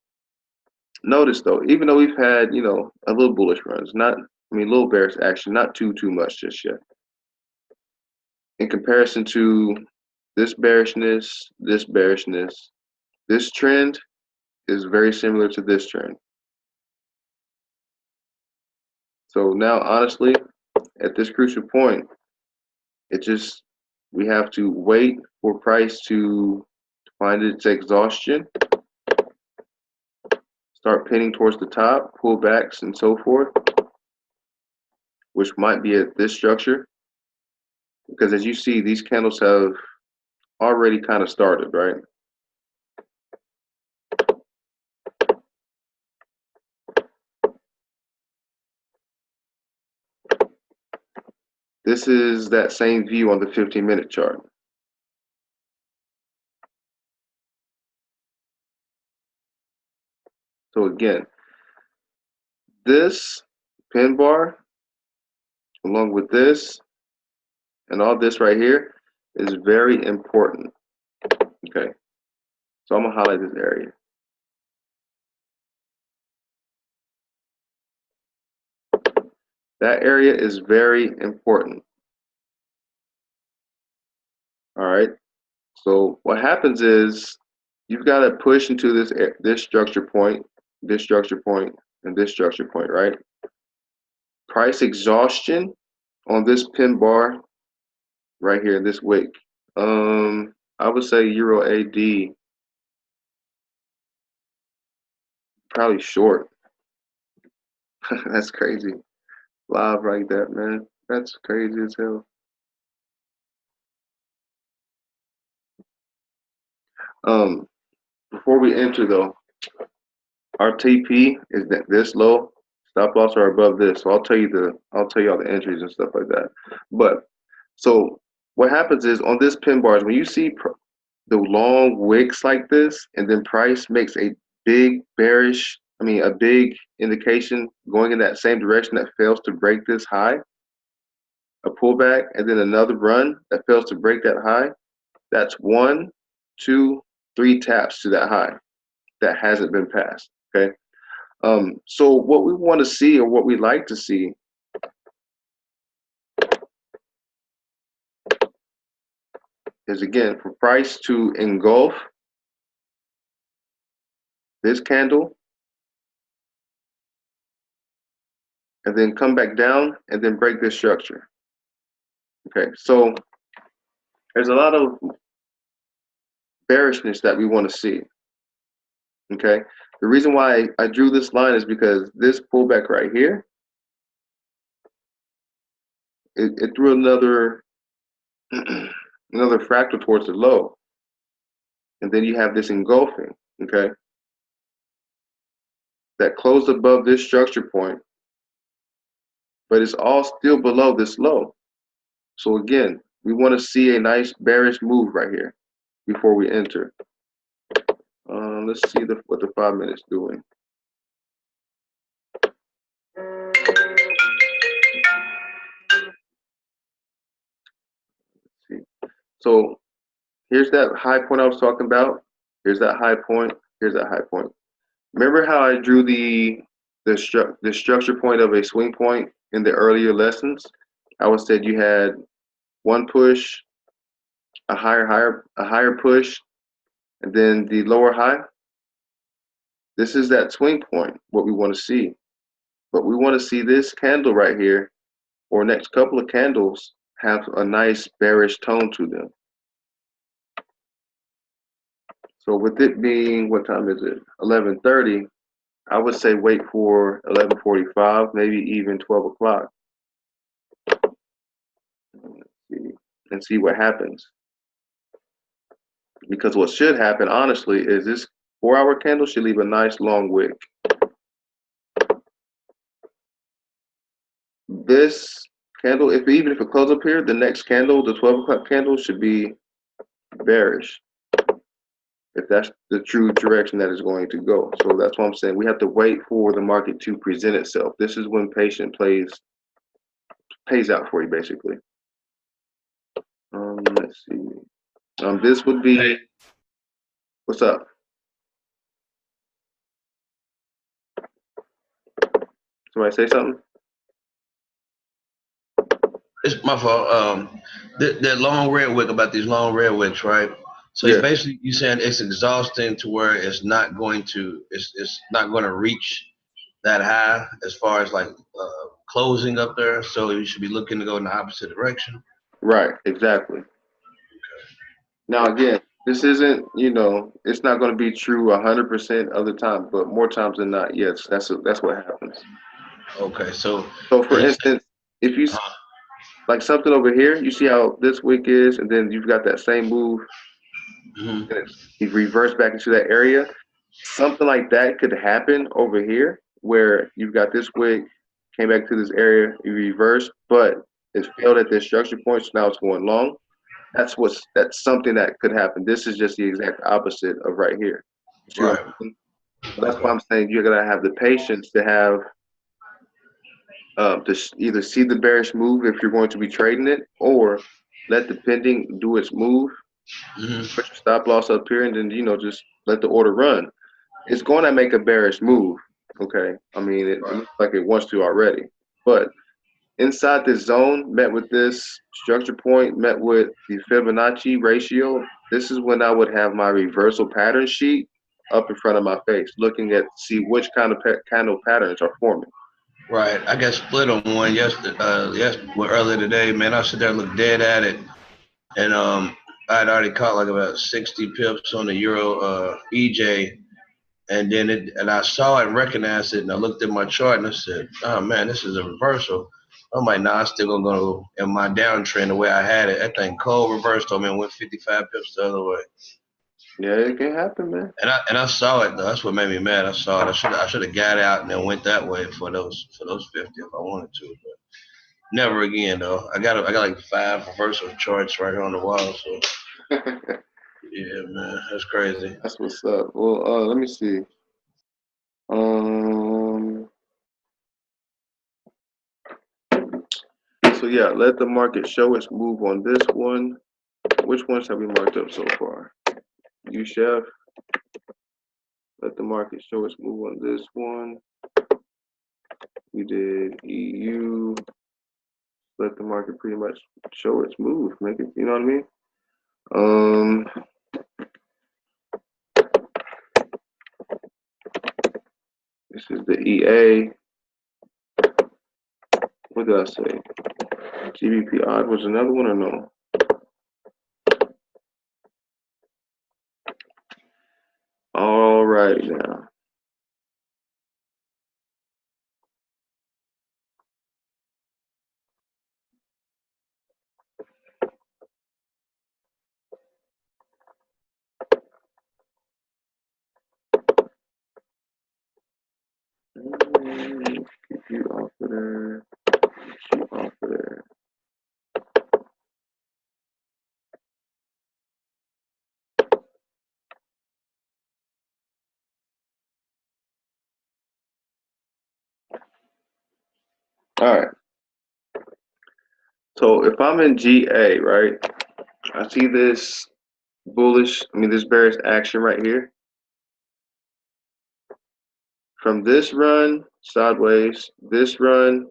notice though, even though we've had a little bullish runs, little bearish action, not too much just yet. In comparison to this bearishness, this trend is very similar to this trend. So now, honestly, at this crucial point, we have to wait for price to find its exhaustion, start pinning towards the top, pullbacks and so forth, which might be at this structure. Because as you see, these candles have already kind of started, right? This is that same view on the 15-minute chart. So again, this pin bar, along with this and all this right here, is very important. Okay, so I'm gonna highlight this area. That area is very important. All right. So what happens is you've got to push into this structure point, and this structure point, right? Price exhaustion on this pin bar right here, this wick. I would say Euro AD probably short. That's crazy. Live like that, man. That's crazy as hell. Before we enter though, our TP is this low. Stop loss are above this. So I'll tell you all the entries and stuff like that. But so what happens is on this pin bars, when you see the long wicks like this, and then price makes a big a big indication going in that same direction that fails to break this high, a pullback, and then another run that fails to break that high, that's 1, 2, 3 taps to that high that hasn't been passed. Okay. So what we want to see, or what we like to see, is again for price to engulf this candle and then come back down and then break this structure. Okay, so there's a lot of bearishness that we want to see. Okay, the reason why I drew this line is because this pullback right here, it threw another another fractal towards the low, and then you have this engulfing. Okay, that closed above this structure point, but it's all still below this low. So again, we want to see a nice bearish move right here before we enter. Let's see what the 5 minutes doing. Let's see. So here's that high point I was talking about. Here's that high point. Here's that high point. Remember how I drew the structure point of a swing point in the earlier lessons? I would said you had one push, a higher push, and then the lower high. This is that swing point, what we want to see. But we want to see this candle right here, or next couple of candles, have a nice bearish tone to them. So with it being, what time is it? 11:30. I would say wait for 11:45, maybe even 12 o'clock. And see what happens. Because what should happen, honestly, is this 4-hour candle should leave a nice long wick. This candle, even if it closes up here, the next candle, the 12 o'clock candle, should be bearish, if that's the true direction that is going to go. So that's what I'm saying. We have to wait for the market to present itself. This is when patience pays out for you, basically. Let's see. This would be. Hey. What's up? Somebody say something? It's my fault. That long red wick about these long red wicks, right? So Yeah. basically, you saying it's exhausting to where it's not going to reach that high as far as like closing up there. So you should be looking to go in the opposite direction. Right. Exactly. Now again, this isn't, it's not going to be true 100% of the time, but more times than not, yes, that's what happens. Okay, so for instance, if you like something over here, you see how this wick is, and then you've got that same move, and you reverse back into that area. Something like that could happen over here, where you've got this wick, came back to this area, you reverse, but it failed at this structure point, so now it's going long. That's something that could happen. This is just the exact opposite of right here. Right. So that's why I'm saying you're gonna have the patience to have to either see the bearish move if you're going to be trading it, or let the pending do its move. Put your stop loss up here, and then just let the order run. It's going to make a bearish move. Okay, I mean it looks like it wants to already, but inside this zone, met with this structure point, met with the Fibonacci ratio, this is when I would have my reversal pattern sheet up in front of my face, looking at see which kind of candle patterns are forming. Right. I got split on one earlier today, man. I sit there and look dead at it. And I'd already caught like about 60 pips on the Euro EJ. And then I saw it and recognized it, and I looked at my chart and I said, oh man, this is a reversal. I'm like, nah, I'm still gonna go in my downtrend the way I had it. That thing cold reversed on me and went 55 pips the other way. Yeah, it can happen, man. And I saw it though. That's what made me mad. I saw it. I should have got out and then went that way for those 50 if I wanted to, but never again though. I got like 5 reversal charts right here on the wall. So yeah, man, that's crazy. That's what's up. Well, let me see. So yeah, let the market show its move on this one. Which ones have we marked up so far? You, Chef. Let the market show its move on this one. We did EU. Let the market pretty much show its move. Make it, you know what I mean? This is the EA. What did I say? GBP odd was another one or no? All right now. Keep you off of there. Keep off of there. All right. So if I'm in GA, right, I see this this bearish action right here. From this run, sideways, this run,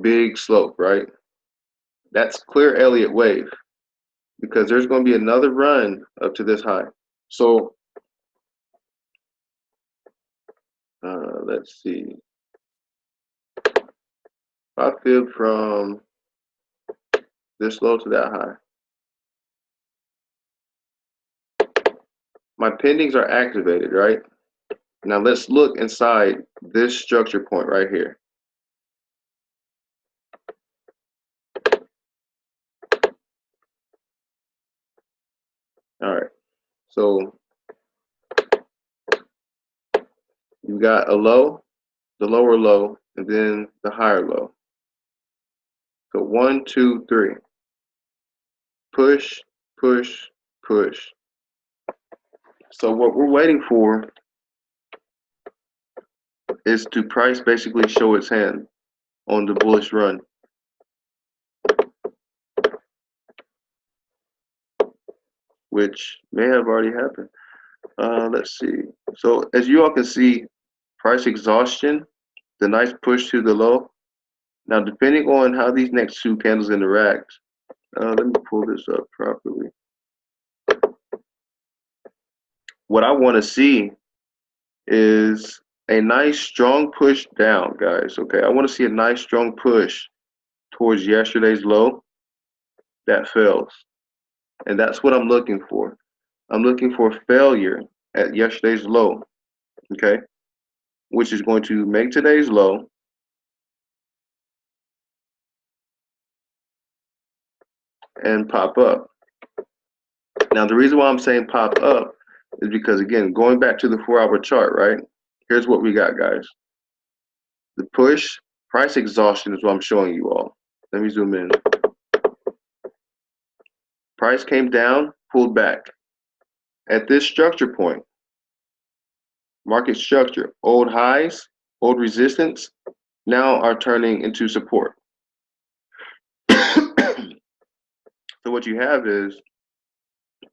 big slope, right? That's clear Elliott Wave because there's going to be another run up to this high. So let's see. If I fib from this low to that high, my pendings are activated, right? Now let's look inside this structure point right here. All right, so you got a low, the lower low, and then the higher low. So 1, 2, 3. Push, push, push. So what we're waiting for is to price basically show its hand on the bullish run. which may have already happened. Let's see. So as you all can see, price exhaustion, the nice push to the low. Now, depending on how these next two candles interact, let me pull this up properly. What I want to see is a nice strong push down, guys. Okay, I want to see a nice strong push towards yesterday's low that fails. And that's what I'm looking for. I'm looking for failure at yesterday's low, okay, which is going to make today's low and pop up. Now, the reason why I'm saying pop up is because, again, going back to the 4-hour chart, right? Here's what we got, guys. The push, price exhaustion is what I'm showing you all. Let me zoom in. Price came down, pulled back. At this structure point, market structure, old highs, old resistance, now are turning into support. So what you have is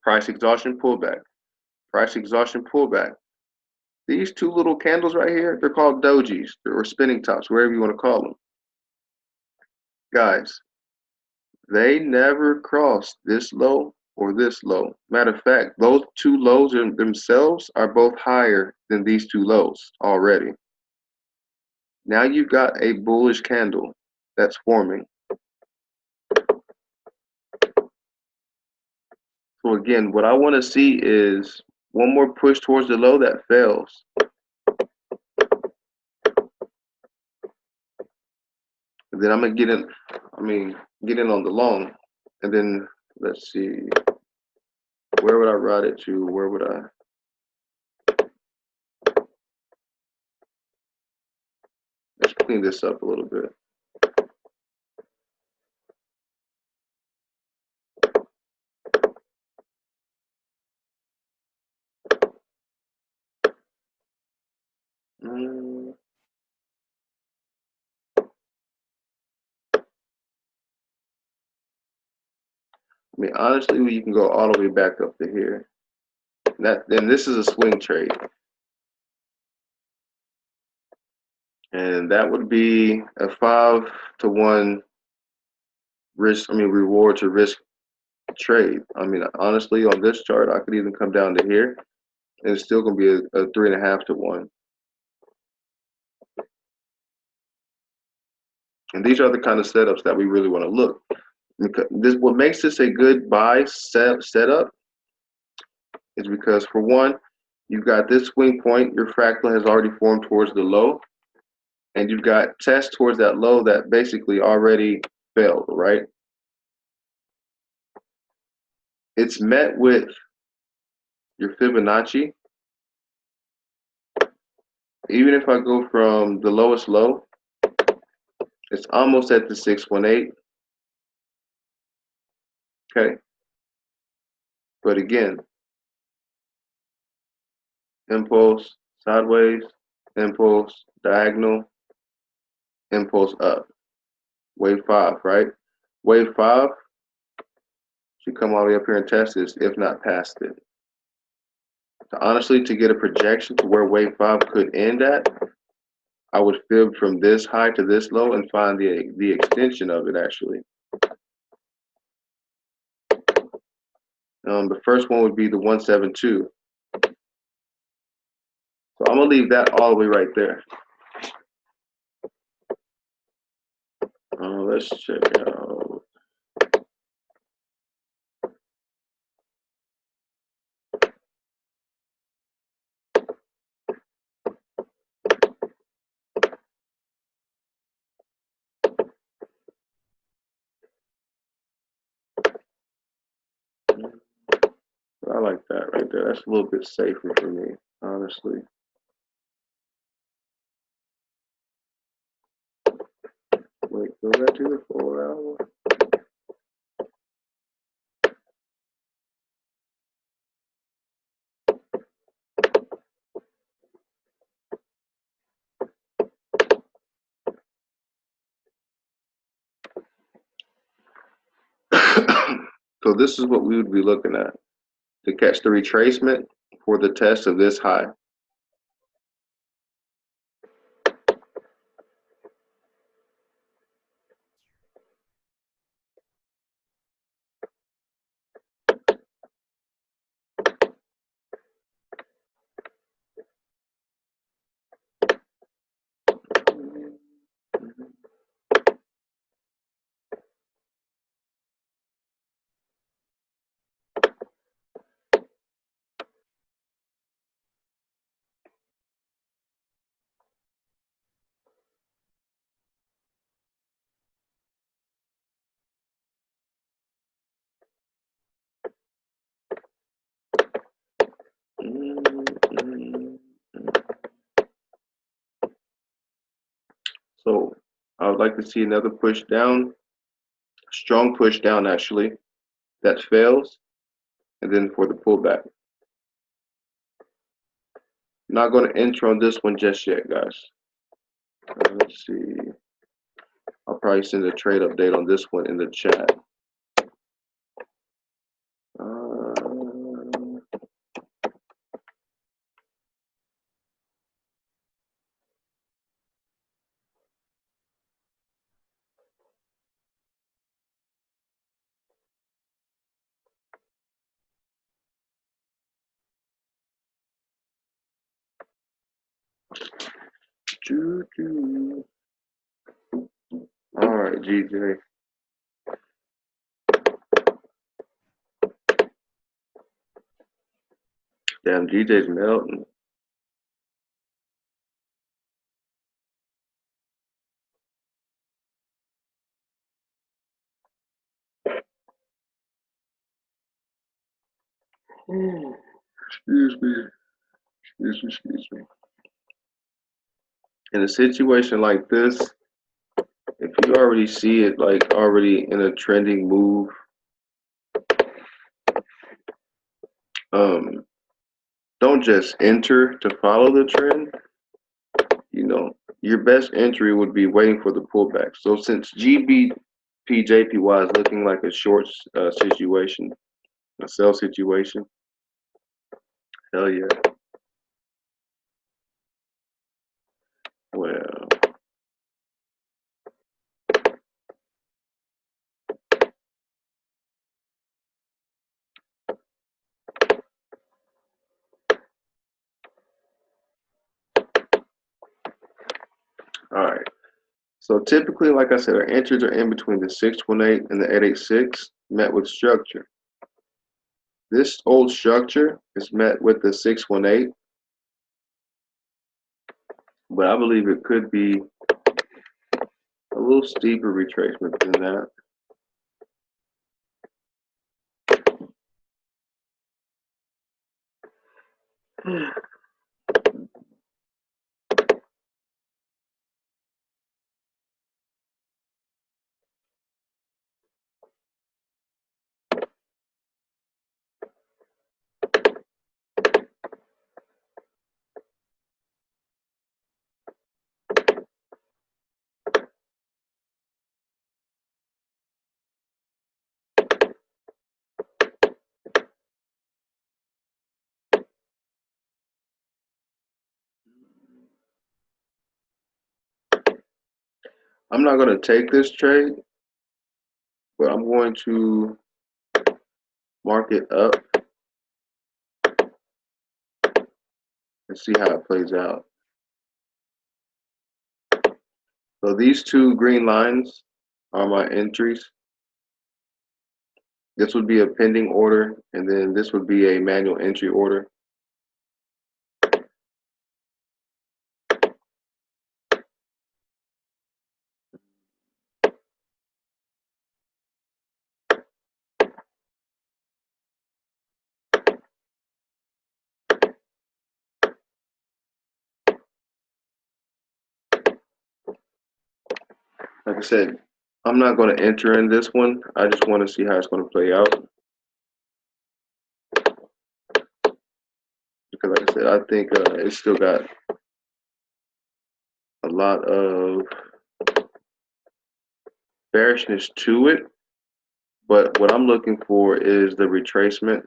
price exhaustion pullback, price exhaustion pullback. These two little candles right here, they're called dojis or spinning tops, wherever you want to call them. Guys, they never crossed this low or this low. Matter of fact, those two lows themselves are both higher than these two lows already. Now you've got a bullish candle that's forming. So again, what I want to see is one more push towards the low that fails. And then I'm gonna get in on the long. And then let's see, where would I ride it to? Where would I? Let's clean this up a little bit. I mean, honestly, you can go all the way back up to here. Then this is a swing trade. And that would be a 5-to-1 reward to risk trade. I mean, honestly, on this chart, I could even come down to here, and it's still going to be a 3.5-to-1. And these are the kind of setups that we really want to look. What makes this a good buy setup is because, for one, you've got this swing point. Your fractal has already formed towards the low, and you've got tests towards that low that basically already failed, right? It's met with your Fibonacci. Even if I go from the lowest low, it's almost at the 618. Okay. But again, impulse, sideways, impulse, diagonal, impulse up. Wave 5, right? Wave 5 should come all the way up here and test this, if not past it. So honestly, to get a projection to where wave 5 could end at, I would fib from this high to this low and find the extension of it actually. The first one would be the 172. So I'm gonna leave that all the way right there. Let's check out. I like that right there. That's a little bit safer for me, honestly. Wait, go back to the 4-hour. So this is what we would be looking at. to catch the retracement for the test of this high. So I would like to see another push down, strong push down actually, that fails, and then for the pullback. Not going to enter on this one just yet, guys. Let's see. I'll probably send a trade update on this one in the chat. All right, GJ. Damn, GJ's melting. Excuse me. In a situation like this, if you already see it like already in a trending move, don't just enter to follow the trend. You know, your best entry would be waiting for the pullback. So since GBPJPY is looking like a short situation, a sell situation, hell yeah. Well, all right. So typically, like I said, our entries are in between the 618 and the 886, met with structure. This old structure is met with the 618, but I believe it could be a little steeper retracement than that. I'm not going to take this trade, but I'm going to mark it up and see how it plays out. So these two green lines are my entries. This would be a pending order, and then this would be a manual entry order. Like I said, I'm not going to enter in this one. I just want to see how it's going to play out. Because like I said, I think it's still got a lot of bearishness to it. But what I'm looking for is the retracement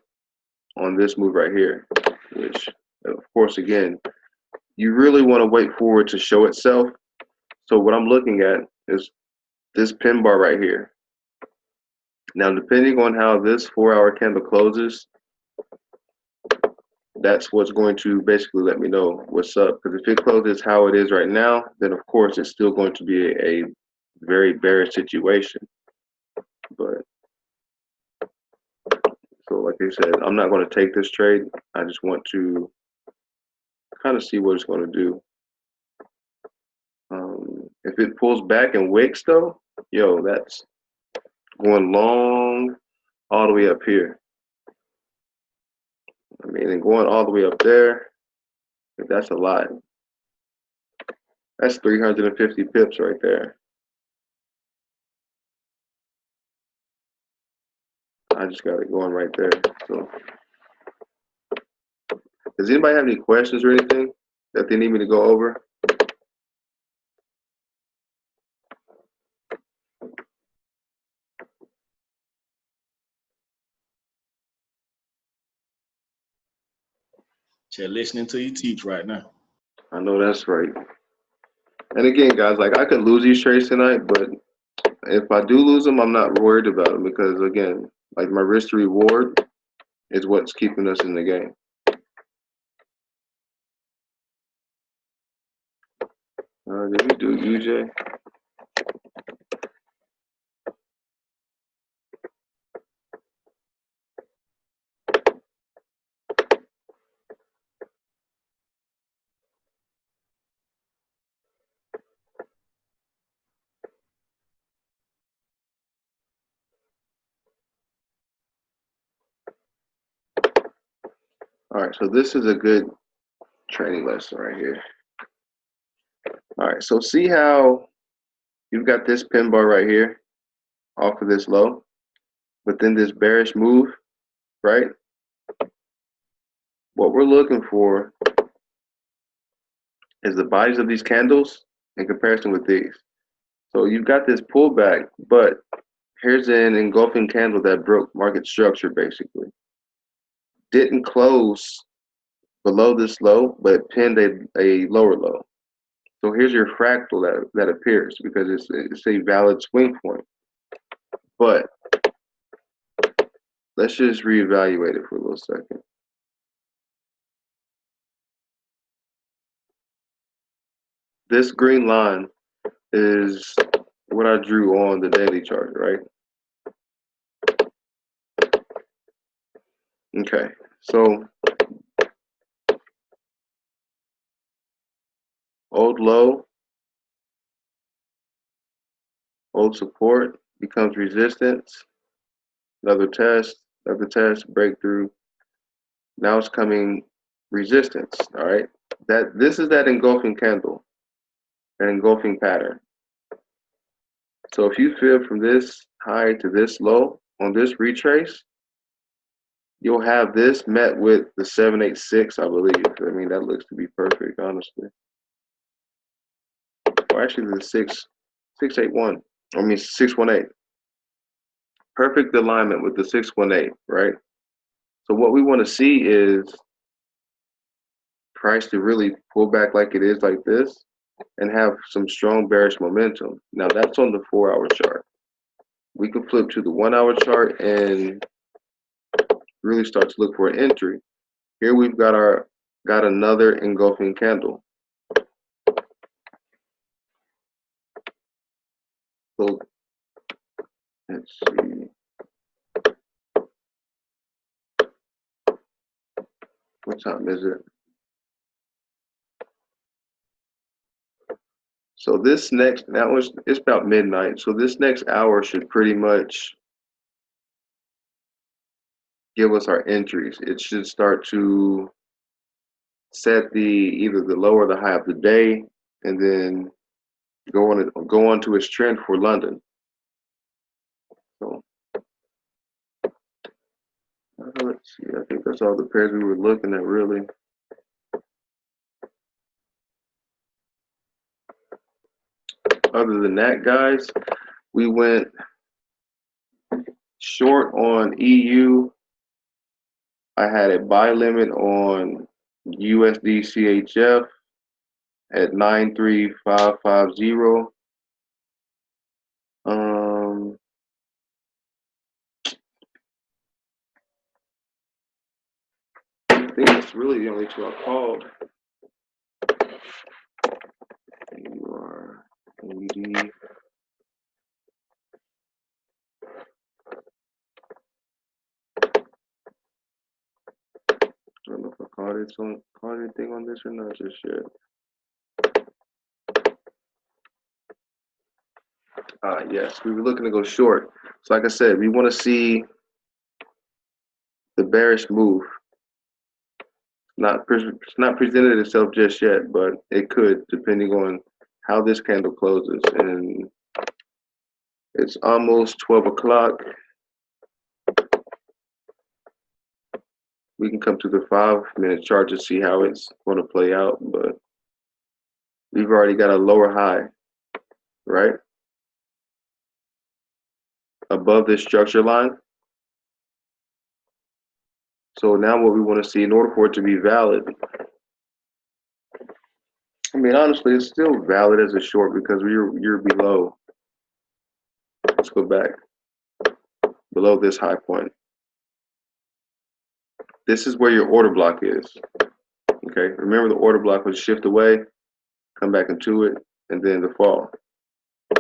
on this move right here, which of course, again, you really want to wait for it to show itself. So what I'm looking at is this pin bar right here. Now, depending on how this 4-hour candle closes, that's what's going to basically let me know what's up. Because if it closes how it is right now, then of course it's still going to be a very bearish situation. But so like I said, I'm not going to take this trade. I just want to kind of see what it's going to do. If it pulls back and wicks though, yo, that's going long all the way up here. I mean, and going all the way up there, that's a lot. That's 350 pips right there. I just got it going right there. So, does anybody have any questions or anything that they need me to go over? Just listening to you teach right now. I know that's right. And again, guys, like I could lose these trades tonight, but if I do lose them, I'm not worried about them because again, like my risk to reward is what's keeping us in the game. Did we do UJ? All right, so this is a good training lesson right here. All right, so see how you've got this pin bar right here off of this low, but then this bearish move, right? What we're looking for is the bodies of these candles in comparison with these. So you've got this pullback, but here's an engulfing candle that broke market structure basically. Didn't close below this low, but pinned a lower low. So here's your fractal that appears because it's a valid swing point. But let's just reevaluate it for a little second. This green line is what I drew on the daily chart, right? Okay, so old low, old support becomes resistance, another test, breakthrough. Now it's coming resistance, all right? This is that engulfing candle, an engulfing pattern. So if you fib from this high to this low on this retrace, you'll have this met with the 786, I believe. I mean, that looks to be perfect, honestly. Or actually the 681, I mean 618. Perfect alignment with the 618, right? So what we want to see is price to really pull back like it is like this and have some strong bearish momentum. Now that's on the 4-hour chart. We can flip to the 1-hour chart and really start to look for an entry. Here we've got another engulfing candle. So let's see. What time is it? So this next, it's about midnight. So this next hour should pretty much give us our entries. It should start to set either the low or the high of the day, and then go on to its trend for London. So let's see. I think that's all the pairs we were looking at, really. Other than that, guys, we went short on EU I had a buy limit on USD CHF at 93550. I think that's really the only two I called. You are AD. I don't know if I caught anything on this or not just yet. Yes, we were looking to go short. So like I said, we want to see the bearish move. It's not presented itself just yet, but it could, depending on how this candle closes. And it's almost 12 o'clock. We can come to the 5-minute chart to see how it's going to play out, but we've already got a lower high, right? Above this structure line. So now what we want to see in order for it to be valid, I mean, honestly, it's still valid as a short because you're below. Let's go back. Below this high point. This is where your order block is. Okay, remember the order block was shift away, come back into it, and then the fall.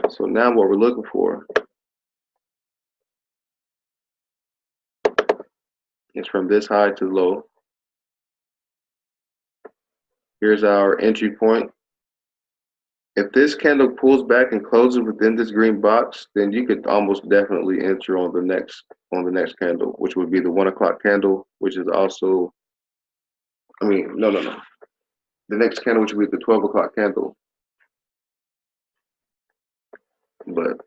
So now what we're looking for is from this high to low. Here's our entry point. If this candle pulls back and closes within this green box, then you could almost definitely enter on the next candle, which would be the 1 o'clock candle, which is also, I mean, no. The next candle, which would be the 12 o'clock candle. But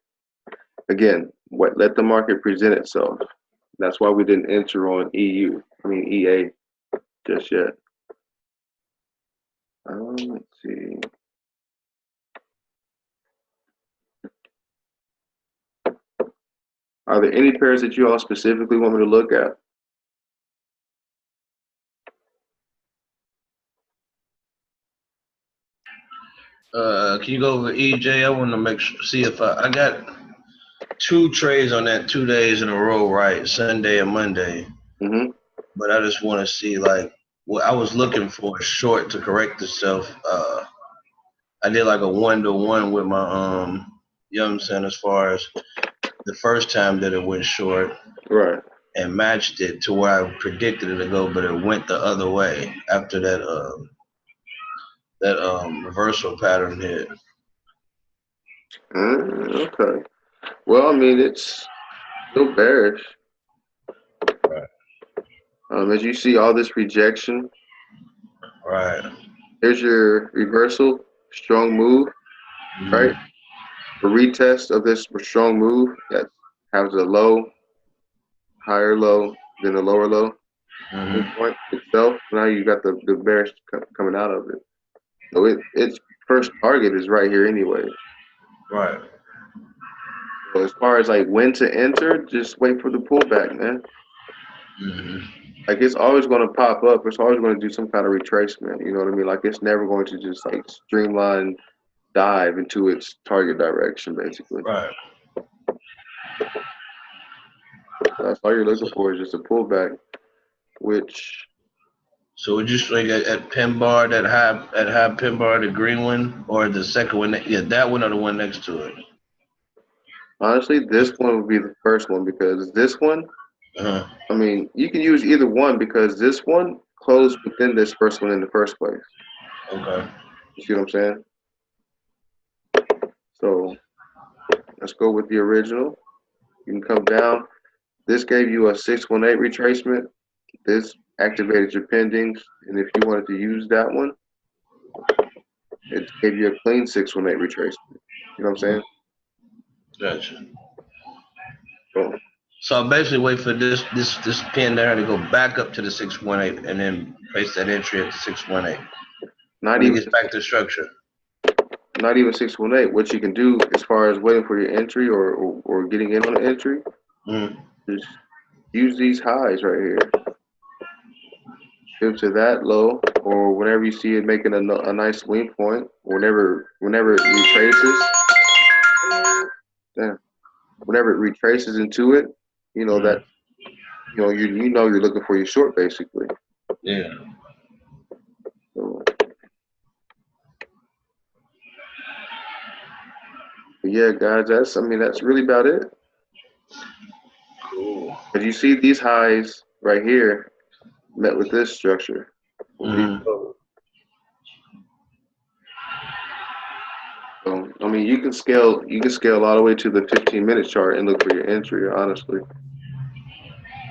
again, let the market present itself. That's why we didn't enter on EA just yet. Let's see. Are there any pairs that you all specifically want me to look at? Can you go over EJ? I want to see if I got 2 trades on that 2 days in a row, right? Sunday and Monday. Mm-hmm. But I just want to see like what I was looking for a short to correct itself. I did like a 1-to-1 with my you know what I'm saying, as far as the first time that it went short. Right. And matched it to where I predicted it to go, but it went the other way after that reversal pattern hit. Okay. Well, I mean, it's still bearish. Right. As you see all this rejection. Right. Here's your reversal, strong move, right? A retest of this strong move that has a low, higher low, then a lower low. Point itself. Now you got the bearish coming out of it. So its first target is right here anyway. Right. So as far as like when to enter, just wait for the pullback, man. Like it's always going to pop up. It's always going to do some kind of retracement. You know what I mean? Like it's never going to just like streamline dive into its target direction, basically. Right. That's all you're looking for is just a pullback, which. So would you swing at pin bar, that high pin bar, the green one, or the second one? Yeah, that one or the one next to it? Honestly, this one would be the first one because this one, I mean, you can use either one because this one closed within this first one in the first place. Okay. You see what I'm saying? So let's go with the original. You can come down. This gave you a 618 retracement. This activated your pendings. And if you wanted to use that one, it gave you a clean 618 retracement. You know what I'm saying? Gotcha. So I basically wait for this pin there to go back up to the 618 and then place that entry at the 618. Not when even it gets back to structure. Not even 618. What you can do as far as waiting for your entry or getting in on the entry, just use these highs right here. to that low, or whenever you see it making a nice swing point, whenever it retraces, whenever it retraces into it, you know that you know you're looking for your short basically. Yeah. So, yeah, guys, that's really about it. Cool. As you see these highs right here met with this structure. So, I mean, you can scale all the way to the 15-minute chart and look for your entry, honestly.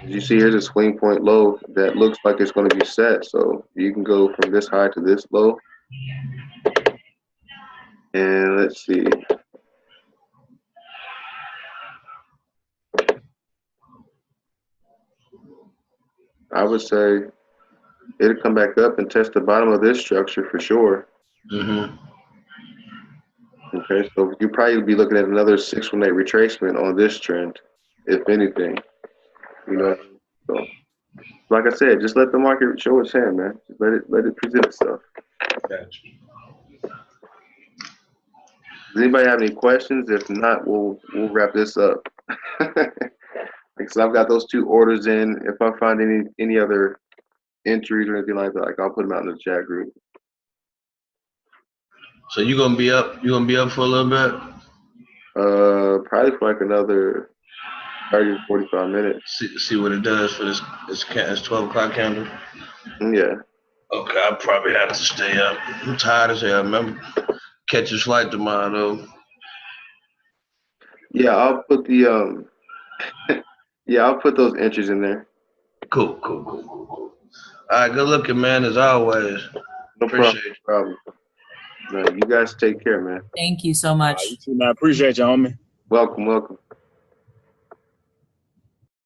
As you see, here's a swing point low that looks like it's going to be set. So you can go from this high to this low. And let's see. I would say it'll come back up and test the bottom of this structure for sure. Okay, so you probably be looking at another 618 retracement on this trend, if anything. You know, so like I said, just let the market show its hand, man. Just let it present itself. Gotcha. Does anybody have any questions? If not, we'll wrap this up. Because I've got those 2 orders in. If I find any other entries or anything like that, I'll put them out in the chat group. So you gonna be up? You gonna be up for a little bit? Probably for like another 30 to 45 minutes. See what it does for this 12 o'clock candle. Yeah. Okay, I probably have to stay up. I'm tired as hell. Remember, catch a flight tomorrow though. Yeah, I'll put the I'll put those entries in there. Cool. All right, good looking, man, as always. No Appreciate you. problem. No, you guys take care, man. Thank you so much. You too, man. I appreciate you, homie. Welcome.